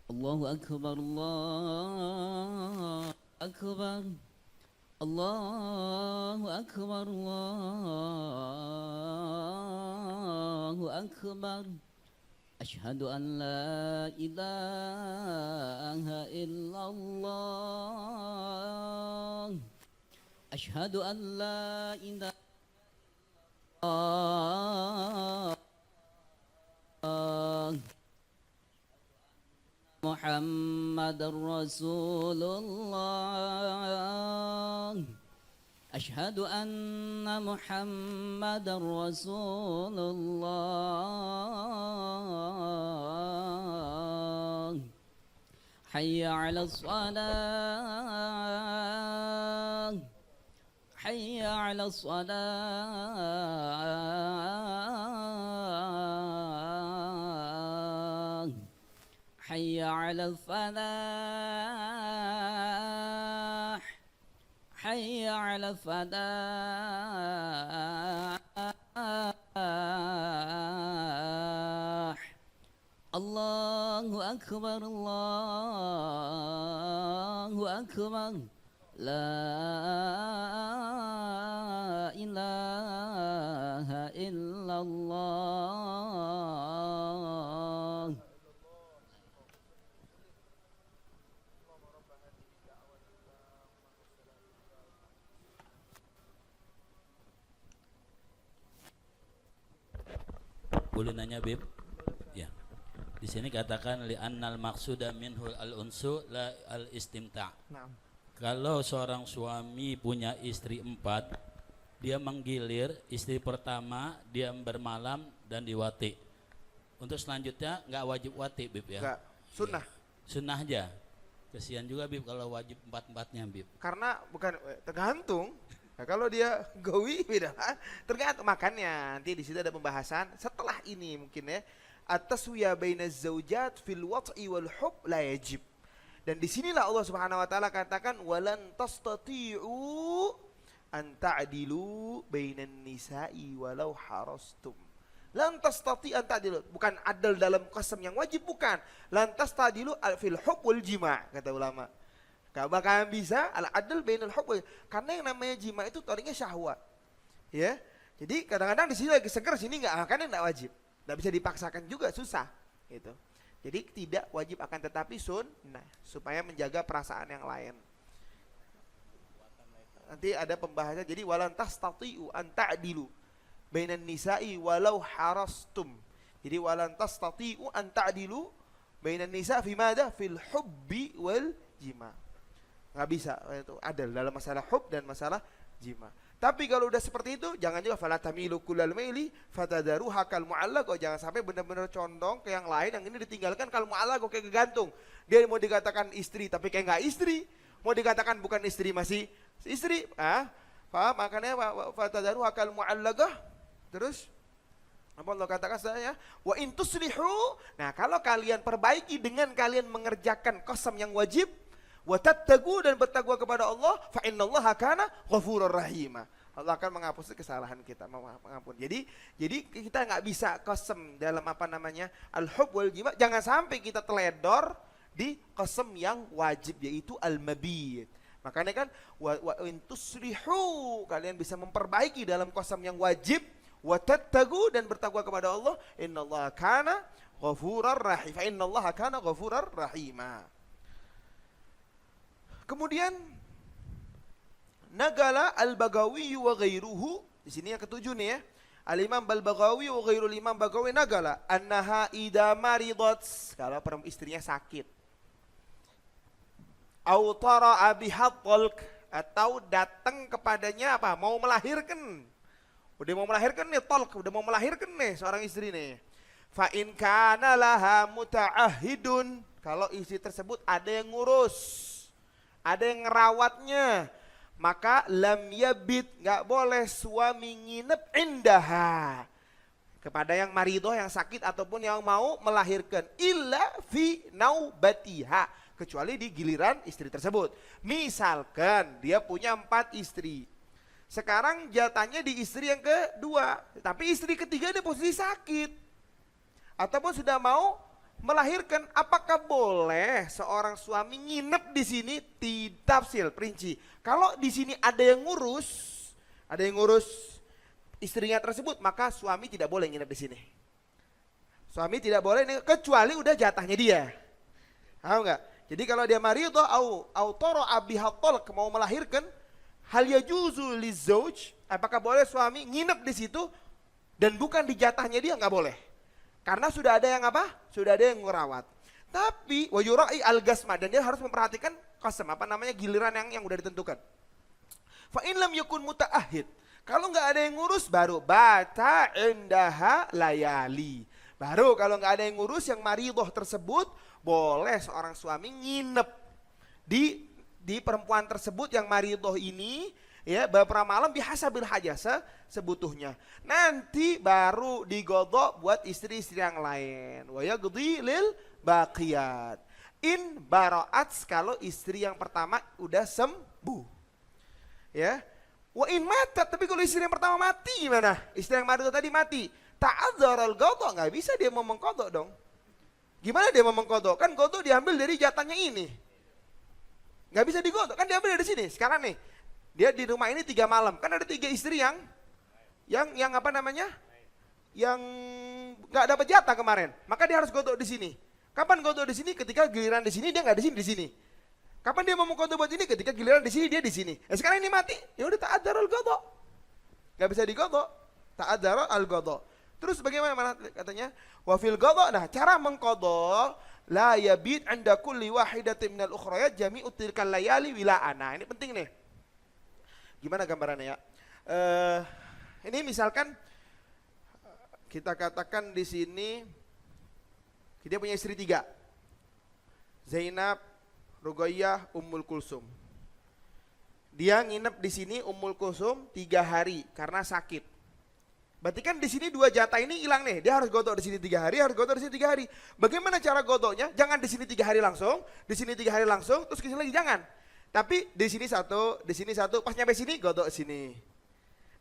Speaker 3: Allahu Akbar, Allahu Akbar, Allahu Akbar, Allahu Akbar. Asyhadu an la ilaha illallah. Asyhadu an la ilaha illallah. Muhammadar Rasulullah. Asyhadu anna Muhammadar Rasulullah. Hayya 'alas salah. Hayya 'alas salah. Hayya 'alal falah. Hayya 'alal falah. Allahu Akbar, Allahu Akbar. La ilaha illallah.
Speaker 2: Boleh nanya, Bib? Ya. Di sini katakan li annal maqsuda minhul al-unsu la al-istimta'.
Speaker 1: Nah.
Speaker 2: Kalau seorang suami punya istri 4, dia menggilir istri pertama, dia bermalam dan diwati. Untuk selanjutnya nggak wajib wati, Bib, ya?
Speaker 1: Enggak, sunnah.
Speaker 2: Ya. Sunnah aja. Kesian juga, Bib, kalau wajib 4-4-nya, Bib.
Speaker 1: Karena bukan tergantung. Nah, kalau dia gawi beda, tergantung makannya. Nanti di situ ada pembahasan setelah ini mungkin, ya. At-taswiya bainaz zaujat fil wat'i wal hub la yajib. Dan disinilah Allah Subhanahu wa taala katakan walan tastati'u an ta'dilu bainan nisa'i walau harastum. Lan tastati an ta'dilu, bukan adil dalam qasam yang wajib, bukan. Lan tastadilu fil hub wal jima', kata ulama. Gak bakalan bisa al-adl bainal hub. Karena yang namanya jima itu tadinya syahwat. Ya. Jadi kadang-kadang di sini lagi seger, sini enggak, kan enggak wajib. Enggak bisa dipaksakan juga, susah gitu. Jadi tidak wajib akan tetapi sunnah supaya menjaga perasaan yang lain. Nanti ada pembahasan. Jadi walan tastati'u an ta'dilu bainan nisa'i walau harastum. Jadi walan tastati'u an ta'dilu bainan nisa' fi madza fil hubbi wal jima. Nggak bisa itu adil dalam masalah hub dan masalah jima. Tapi kalau udah seperti itu jangan juga fala tamilu kullal maili fatadaruha kal mu'allaq. Jangan sampai benar-benar condong ke yang lain, yang ini ditinggalkan kal mu'allaq kayak kegantung. Dia mau dikatakan istri tapi kayak nggak istri, mau dikatakan bukan istri masih istri. Paham? Makanya fatadaruha kal mu'allaqah. Terus apa Allah katakan saya? Wa in tuslihu. Nah, kalau kalian perbaiki dengan kalian mengerjakan qasam yang wajib, wa tattaqu dan bertakwa kepada Allah, fa innallaha kana ghafurur rahim. Allah akan menghapus kesalahan kita, mengampun. Jadi kita nggak bisa qasam dalam apa namanya al-hub wal jima. Jangan sampai kita teledor di qasam yang wajib yaitu al-mabit. Makanya kan wa in tuslihu, kalian bisa memperbaiki dalam qasam yang wajib, wa tattaqu dan bertakwa kepada Allah, innallaha kana ghafurur rahim. Fa innallaha kana ghafurur rahim. Kemudian Nagala al-Baghawi wa ghairuhu, di sini yang ketujuh nih ya. Al-Imam al-Baghawi wa ghairul Imam Baghawi nagala annaha idza maridat, kalau istrinya sakit. Au tara biha talq, atau datang kepadanya apa? Mau melahirkan. Udah mau melahirkan nih talq, udah mau melahirkan nih seorang istri nih. Fa in kana laha muta'ahhidun, kalau istri tersebut ada yang ngurus, ada yang ngerawatnya, maka lam yabit, nggak boleh suami nginep indaha kepada yang maridoh, yang sakit ataupun yang mau melahirkan, illa fi naubatiha, kecuali di giliran istri tersebut. Misalkan dia punya 4 istri, sekarang jatahnya di istri yang kedua, tapi istri ketiga dia posisi sakit ataupun sudah mau melahirkan, apakah boleh seorang suami nginep di sini? Tafsil perinci. Kalau di sini ada yang ngurus istrinya tersebut, maka suami tidak boleh nginep di sini. Suami tidak boleh kecuali udah jatahnya dia. Paham enggak? Jadi kalau dia marido au tara biha talq, mau melahirkan, hal yajuzu lizauj, apakah boleh suami nginep di situ dan bukan di jatahnya dia? Enggak boleh. Karena sudah ada yang apa? Sudah ada yang merawat. Tapi wa yurai al-gasma, dan dia harus memperhatikan qasam, apa namanya, giliran yang udah ditentukan. Fa in lam yakun muta'ahhid, kalau enggak ada yang ngurus baru bata indaha layali. Baru kalau enggak ada yang ngurus yang maridoh tersebut, boleh seorang suami nginep di perempuan tersebut yang maridoh ini ya beberapa malam bihasabil hajah sebutuhnya. Nanti baru digodok buat istri-istri yang lain. Wa yaqdi lil baqiyat. In bara'at, kalau istri yang pertama udah sembuh. Ya. Wa in matat, tapi kalau istri yang pertama mati gimana? Istri yang marido tadi mati. Ta'adzaral qada, enggak bisa dia mau mengqada dong. Gimana dia mau mengqada? Kan qada diambil dari jatahnya ini. Enggak bisa digodok, kan diambil dari sini. Sekarang nih, dia di rumah ini 3 malam, kan ada 3 istri yang apa namanya, yang nggak dapat jatah kemarin, maka dia harus godok di sini. Kapan godok di sini? Ketika giliran di sini dia nggak di sini. Kapan dia mau godok buat ini? Ketika giliran di sini dia di sini. Sekarang ini mati, ya udah ta'adzarul godok, nggak bisa digodok, ta'adzarul al godok. Terus bagaimana katanya? Wa fil godok, nah cara mengkodok la yabit anda kulli wahidatin minal ukhrayat jami'ut tilkal layali wila'ana. Ini penting nih. Gimana gambarannya ya? Ini misalkan kita katakan di sini dia punya istri 3. Zainab, Ruqayyah, Ummul Kulsum. Dia nginep di sini Ummul Kulsum 3 hari karena sakit. Berarti kan di sini 2 jatah ini hilang nih. Dia harus godok di sini 3 hari, harus godok di sini 3 hari. Bagaimana cara godoknya? Jangan di sini 3 hari langsung, di sini 3 hari langsung, terus ke sini lagi, jangan. Tapi di sini 1, pas nyampe sini godok sini.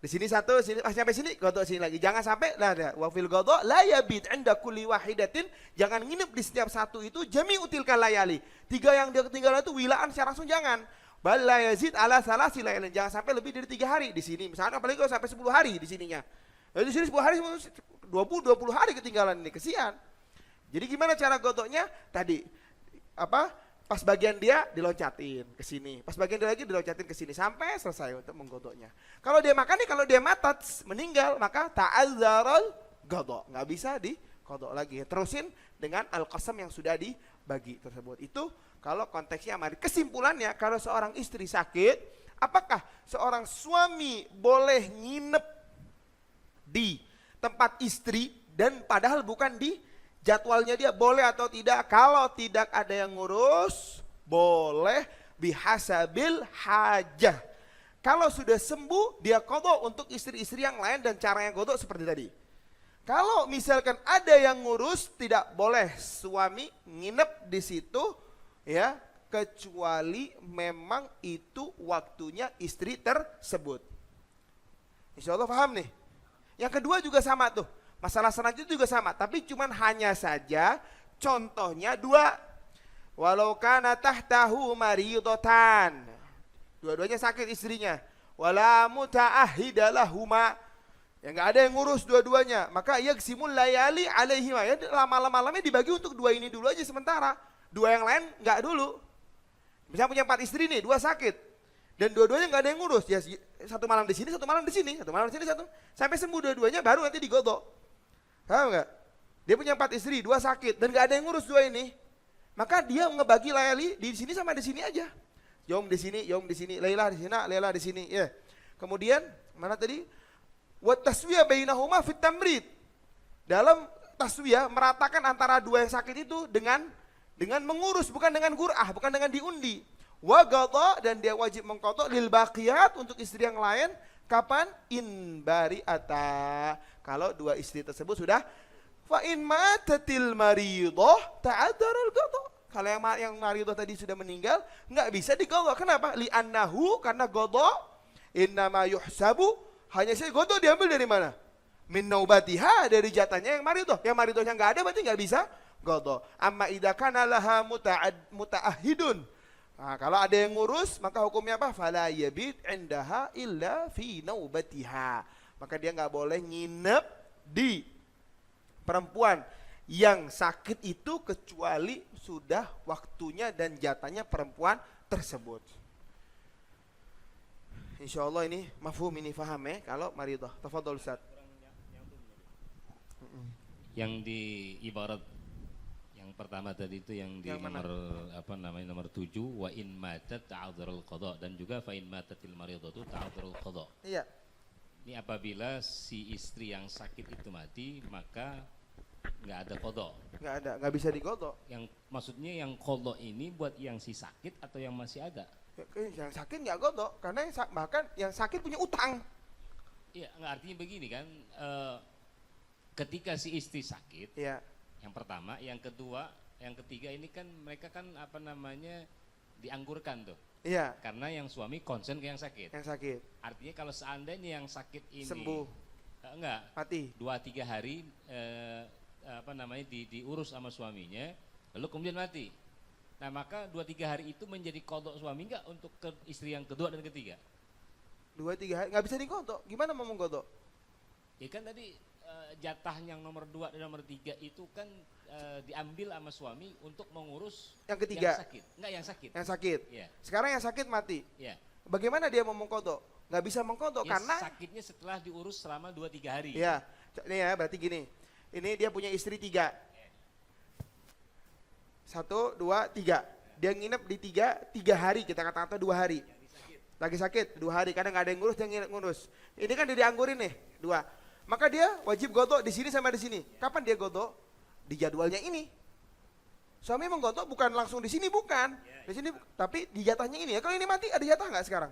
Speaker 1: Di sini satu, sini pas sampai sini godok sini lagi. Jangan sampai lah ada wa fil godok la yabit 'inda kulli wahidatin. Jangan nginep di setiap satu itu jami'u tilkal layali. 3 yang dia ketinggalan itu wilaan secara langsung jangan. Bal la yazid ala salasi layalin. Jangan sampai lebih dari 3 hari di sini. Misalnya apalagi kalau sampai 10 hari di sininya. Di sini 10 hari 20 hari ketinggalan ini, kesian. Jadi gimana cara godoknya? Tadi apa? Pas bagian dia diloncatin ke sini, pas bagian dia lagi diloncatin ke sini sampai selesai untuk menggodoknya. Kalau dia makan nih, kalau dia matat meninggal maka ta'adzarul godok, nggak bisa digodok lagi. Terusin dengan al-qasam yang sudah dibagi tersebut. Itu kalau konteksnya mari. Kesimpulannya kalau seorang istri sakit, apakah seorang suami boleh nginep di tempat istri dan padahal bukan di jadwalnya dia, boleh atau tidak? Kalau tidak ada yang ngurus, boleh bihasabil hajah. Kalau sudah sembuh, dia qadha untuk istri-istri yang lain dan cara yang qadha seperti tadi. Kalau misalkan ada yang ngurus, tidak boleh suami nginep di situ ya, kecuali memang itu waktunya istri tersebut. Insya Allah paham nih. Yang kedua juga sama tuh. Masalah selanjutnya juga sama, tapi cuman hanya saja contohnya 2. Walau kana tahtahu maridatan. Dua-duanya sakit istrinya. Wala muta'ahidalahuma. Ya enggak ada yang ngurus dua-duanya, maka yagsimul layali alaihima. Ya lama-lama dibagi untuk 2 ini dulu aja sementara. 2 yang lain enggak dulu. Misalnya punya 4 istri nih, 2 sakit. Dan dua-duanya enggak ada yang ngurus. Ya 1 malam di sini, 1 malam di sini, 1 malam di sini, 1. Sampai sembuh dua-duanya baru nanti digodok. Paham enggak? Dia punya 4 istri, 2 sakit dan enggak ada yang ngurus 2 ini. Maka dia ngebagi layali di sini sama di sini aja. Yom di sini, Yom di sini, Laila di sini, Laila di sini, ya. Kemudian mana tadi? Wa taswiyah bainahuma fit tamrid. Dalam taswiyah meratakan antara 2 yang sakit itu dengan mengurus, bukan dengan qur'ah, bukan dengan diundi. Wa qadha, dan dia wajib mengqadha lil baqiyat untuk istri yang lain. Kapan? In bari'ata. Kalau 2 istri tersebut sudah fa in matatil maridah ta'adzarul qadha. Kalau yang maridah tadi sudah meninggal, enggak bisa diqadha. Kenapa? Li annahu, karena qadha innama yuhsabu, hanya saya qadha diambil dari mana? Min naubatiha, dari jatahnya yang maridah. Yang maridahnya enggak ada berarti enggak bisa qadha. Amma idza kana laha muta'ahhidun. Nah, kalau ada yang ngurus, maka hukumnya apa? Fala yabit indaha illa fi naubatiha. Maka dia nggak boleh nginep di perempuan yang sakit itu kecuali sudah waktunya dan jatahnya perempuan tersebut. Insya Allah ini mafhum, ini faham ya. Kalau maridah, tafadhol Ustaz.
Speaker 7: Yang di ibarat pertama tadi itu yang di nomor apa namanya, nomor 7, wa in matat ta'adzarul qadha, dan juga fa in matatil maridatu ta'adzarul qadha.
Speaker 1: Iya.
Speaker 7: Ini apabila si istri yang sakit itu mati, maka enggak ada qadha.
Speaker 1: Enggak bisa digodok.
Speaker 7: Yang maksudnya yang qadha ini buat yang si sakit atau yang masih ada?
Speaker 1: Yang sakit enggak godok, karena bahkan yang sakit punya utang.
Speaker 7: Iya, enggak, artinya begini kan, ketika si istri sakit,
Speaker 1: Iya.
Speaker 7: yang pertama, yang kedua, yang ketiga ini kan mereka kan apa namanya dianggurkan tuh.
Speaker 1: Iya.
Speaker 7: Karena yang suami konsen ke yang sakit.
Speaker 1: Yang sakit.
Speaker 7: Artinya kalau seandainya yang sakit ini
Speaker 1: Sembuh.
Speaker 7: Enggak.
Speaker 1: Mati.
Speaker 7: 2-3 hari apa namanya diurus sama suaminya, lalu kemudian mati. Nah, maka 2-3 hari itu menjadi qadha suami enggak untuk ke istri yang kedua dan ketiga?
Speaker 1: 2-3 hari nggak bisa digodok. Gimana mau menggodok?
Speaker 7: Ya kan tadi jatah yang nomor 2 dan nomor 3 itu kan diambil sama suami untuk mengurus
Speaker 1: yang ketiga.
Speaker 7: Yang sakit. Enggak, yang sakit.
Speaker 1: Yang sakit.
Speaker 7: Ya.
Speaker 1: Sekarang yang sakit mati.
Speaker 7: Ya.
Speaker 1: Bagaimana dia mau mengkodok? Nggak bisa mengkodok
Speaker 7: Ya,
Speaker 1: karena
Speaker 7: sakitnya setelah diurus selama 2-3 hari.
Speaker 1: ya, ini ya berarti gini. Ini dia punya istri 3. 1, 2, 3. Dia nginep di 3 hari, kita kata-kata 2 hari. Lagi sakit 2 hari, kadang nggak ada yang ngurus, dia nginep ngurus. Ini kan dia dianggurin nih 2. Maka dia wajib godok di sini sama di sini. Kapan dia godok? Di jadwalnya ini. Suami menggodok bukan langsung di sini, bukan. Di sini, tapi di jatahnya ini ya. Kalau ini mati, ada jatah nggak sekarang?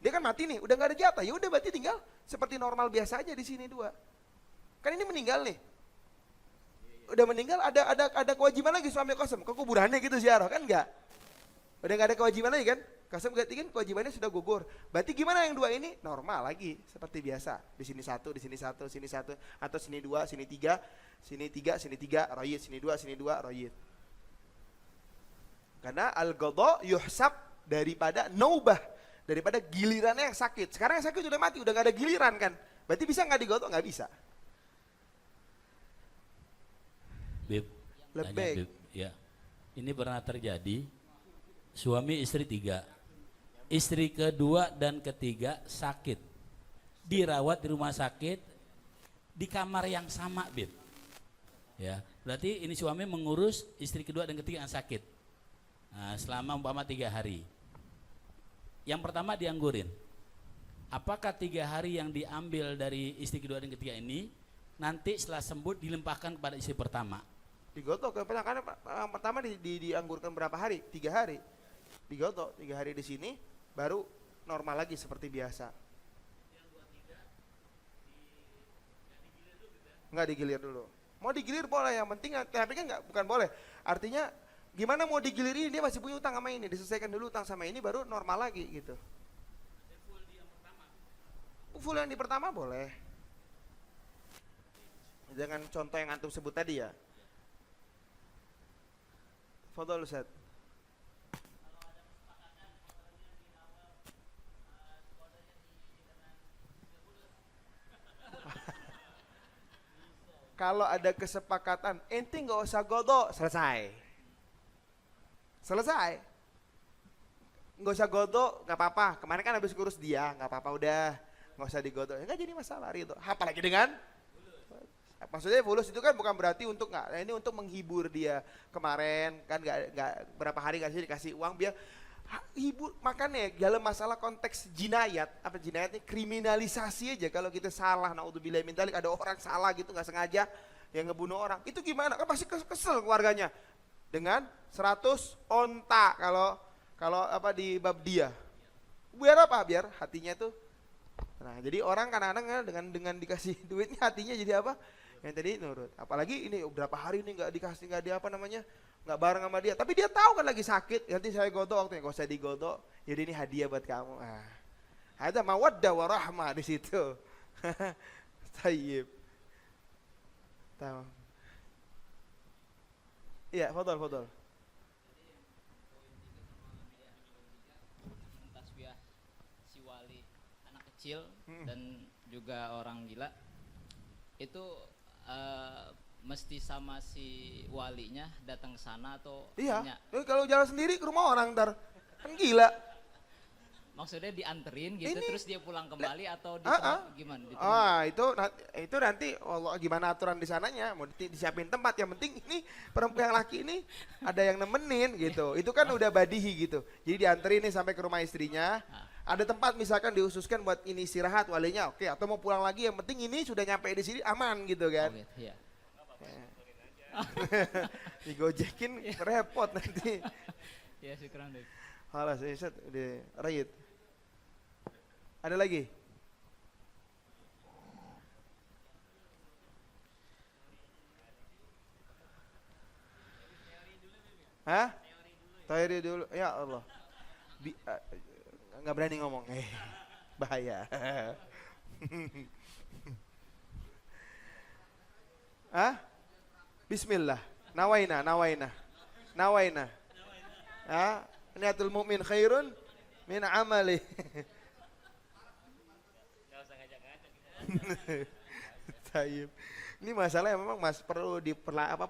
Speaker 1: Dia kan mati nih, udah nggak ada jatah. Ya udah berarti tinggal seperti normal biasa aja di sini 2. Kan ini meninggal nih. Udah meninggal, ada kewajiban lagi suami qasam ke kuburannya gitu ziarah kan enggak? Udah nggak ada kewajiban lagi kan? Kasem berarti kan kewajibannya sudah gugur. Berarti gimana yang dua ini? Normal lagi seperti biasa. Di sini satu, di sini satu, sini satu, atau sini dua, sini tiga, royid, sini dua, royid. Karena al-qadha yuhsab daripada naubah, daripada gilirannya yang sakit. Sekarang yang sakit udah mati, udah gak ada giliran kan. Berarti bisa gak diqadha? Gak bisa.
Speaker 2: Bib,
Speaker 1: Lebih.
Speaker 2: tanya, Bib. Ya. Ini pernah terjadi, suami istri 3. Istri kedua dan ketiga sakit. Dirawat di rumah sakit di kamar yang sama, Bib. Ya, berarti ini suami mengurus istri kedua dan ketiga yang sakit. Nah, selama umpama 3 hari. Yang pertama dianggurin. Apakah 3 hari yang diambil dari istri kedua dan ketiga ini nanti setelah sembuh dilimpahkan kepada istri pertama?
Speaker 1: Digotok karena yang pertama dianggurkan berapa hari? 3 hari. Digotok 3 hari di sini, baru normal lagi seperti biasa. Enggak digilir dulu. Mau digilir boleh, yang penting tapi kan bukan boleh. Artinya gimana mau digilir ini, dia masih punya utang sama ini, diselesaikan dulu utang sama ini baru normal lagi gitu. Full yang di pertama boleh. Dengan contoh yang antum sebut tadi ya. Fadhol Ustaz. Kalau ada kesepakatan, ente nggak usah godok, selesai. Selesai. Nggak usah godok, nggak apa-apa. Kemarin kan habis ngurus dia, nggak apa-apa udah, nggak usah digodok. Nggak jadi masalah itu. Apalagi dengan maksudnya fulus itu kan bukan berarti untuk nggak, ini untuk menghibur dia. Kemarin kan nggak berapa hari dikasih uang biar hibur. Makanya dalam masalah konteks jinayat, apa jinayat ini kriminalisasi aja. Kalau kita salah, naudzubillah min dzalik, ada orang salah gitu nggak sengaja yang ngebunuh orang, itu gimana? Kan pasti kesel keluarganya. Dengan 100 onta kalau apa di bab dia. Biar apa? Biar hatinya tuh. Nah, jadi orang kadang-kadang dengan dikasih duitnya hatinya jadi apa? Yang tadi nurut. Apalagi ini berapa hari ini nggak dikasih, nggak dia apa namanya, nggak bareng sama dia. Tapi dia tahu kan lagi sakit. Nanti saya godok waktunya, nggak usah digodok. Jadi ini hadiah buat kamu. Ada mawaddah warahmah di situ. Tayyib. Tahu. Iya, fadhol.
Speaker 4: Tasbih si wali anak kecil dan juga orang gila itu mesti sama si walinya datang ke sana atau
Speaker 1: Iya.
Speaker 4: hanya
Speaker 1: Kalau jalan sendiri ke rumah orang ntar kan gila.
Speaker 4: maksudnya dianterin gitu
Speaker 1: Ini-
Speaker 4: terus dia pulang kembali atau gimana?
Speaker 1: Itu nanti Allah gimana aturan di sananya, mau disiapin tempat, yang penting ini perempuan yang laki ini ada yang nemenin gitu. Itu kan udah badihi gitu. Jadi dianterin nih sampai ke rumah istrinya. Ada tempat misalkan dihususkan buat ini istirahat walinya, oke, atau mau pulang lagi, yang penting ini sudah nyampe di sini aman gitu kan.
Speaker 4: Oh, gitu, iya.
Speaker 1: Digojekin repot nanti.
Speaker 4: Ya syukran deh.
Speaker 1: Halas, Ustaz udah rayit. Ada lagi? Hah? Teori dulu. Ya Allah. Nggak berani ngomong. Bahaya. Hah? Bismillah. Nawaina. Ah, niatul mu'min khairun min amali. Tayyib. Ini masalahnya memang perlu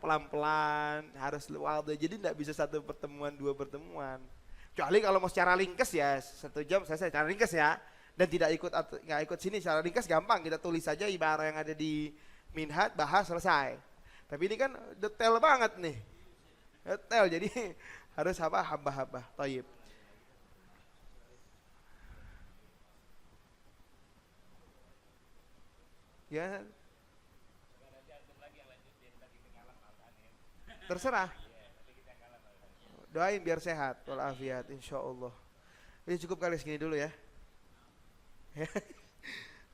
Speaker 1: pelan-pelan, harus wadih. Jadi tidak bisa satu pertemuan, 2 pertemuan. Kecuali kalau mau secara ringkes ya 1 jam selesai secara ringkes ya. Dan nggak ikut sini secara ringkes gampang, kita tulis saja ibarat yang ada di Minhaj, bahas selesai. Tapi ini kan detail banget nih. Detail, jadi harus haba-haba. Tayyib. Ya. Terserah. Doain biar sehat walafiat insyaallah. Ini cukup kali segini dulu ya.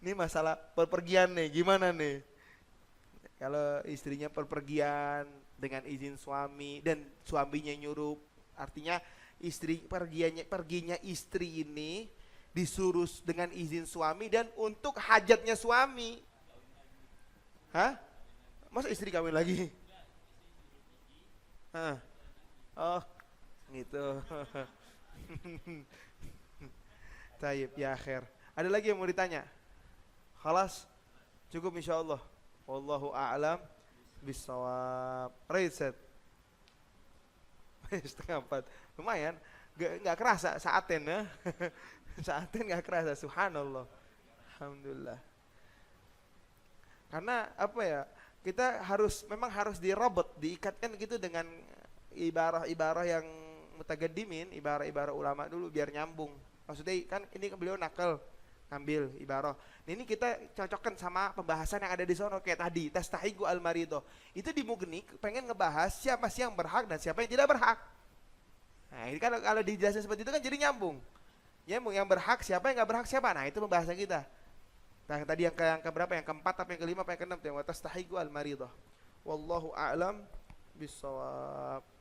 Speaker 1: Ini masalah perpergian nih, gimana nih? Kalau istrinya perpergian dengan izin suami dan suaminya nyuruh, artinya perginya istri ini disuruh dengan izin suami dan untuk hajatnya suami. Hah? Masa istri kawin lagi? Hah? Oh, gitu. Tayyib ya akhir. Ada lagi yang mau ditanya? Khalas? Cukup insyaallah. Wallahu a'lam bissawab. Reset. Setengah 4. Lumayan. Gak kerasa saaten ya. Saaten gak kerasa. Subhanallah. Alhamdulillah. Karena apa ya? Kita memang harus dirobot, diikatkan gitu dengan ibarah-ibarah yang mutagaddimin, ibarah-ibarah ulama dulu biar nyambung. Maksudnya kan ini beliau nakal ngambil ibarah. Nah, ini kita cocokkan sama pembahasan yang ada di sono kayak tadi, tastahigu al-marido. Itu di Mughni pengen ngebahas siapa sih yang berhak dan siapa yang tidak berhak. Nah, ini kan kalau dijelasin seperti itu kan jadi nyambung. Nyambung yang berhak siapa, yang enggak berhak siapa. Nah, itu pembahasan kita. Nah, tadi yang keberapa? Yang keempat, apa yang kelima, apa yang keenam? Yang tastahigu al-marido. Wallahu a'lam bissawab.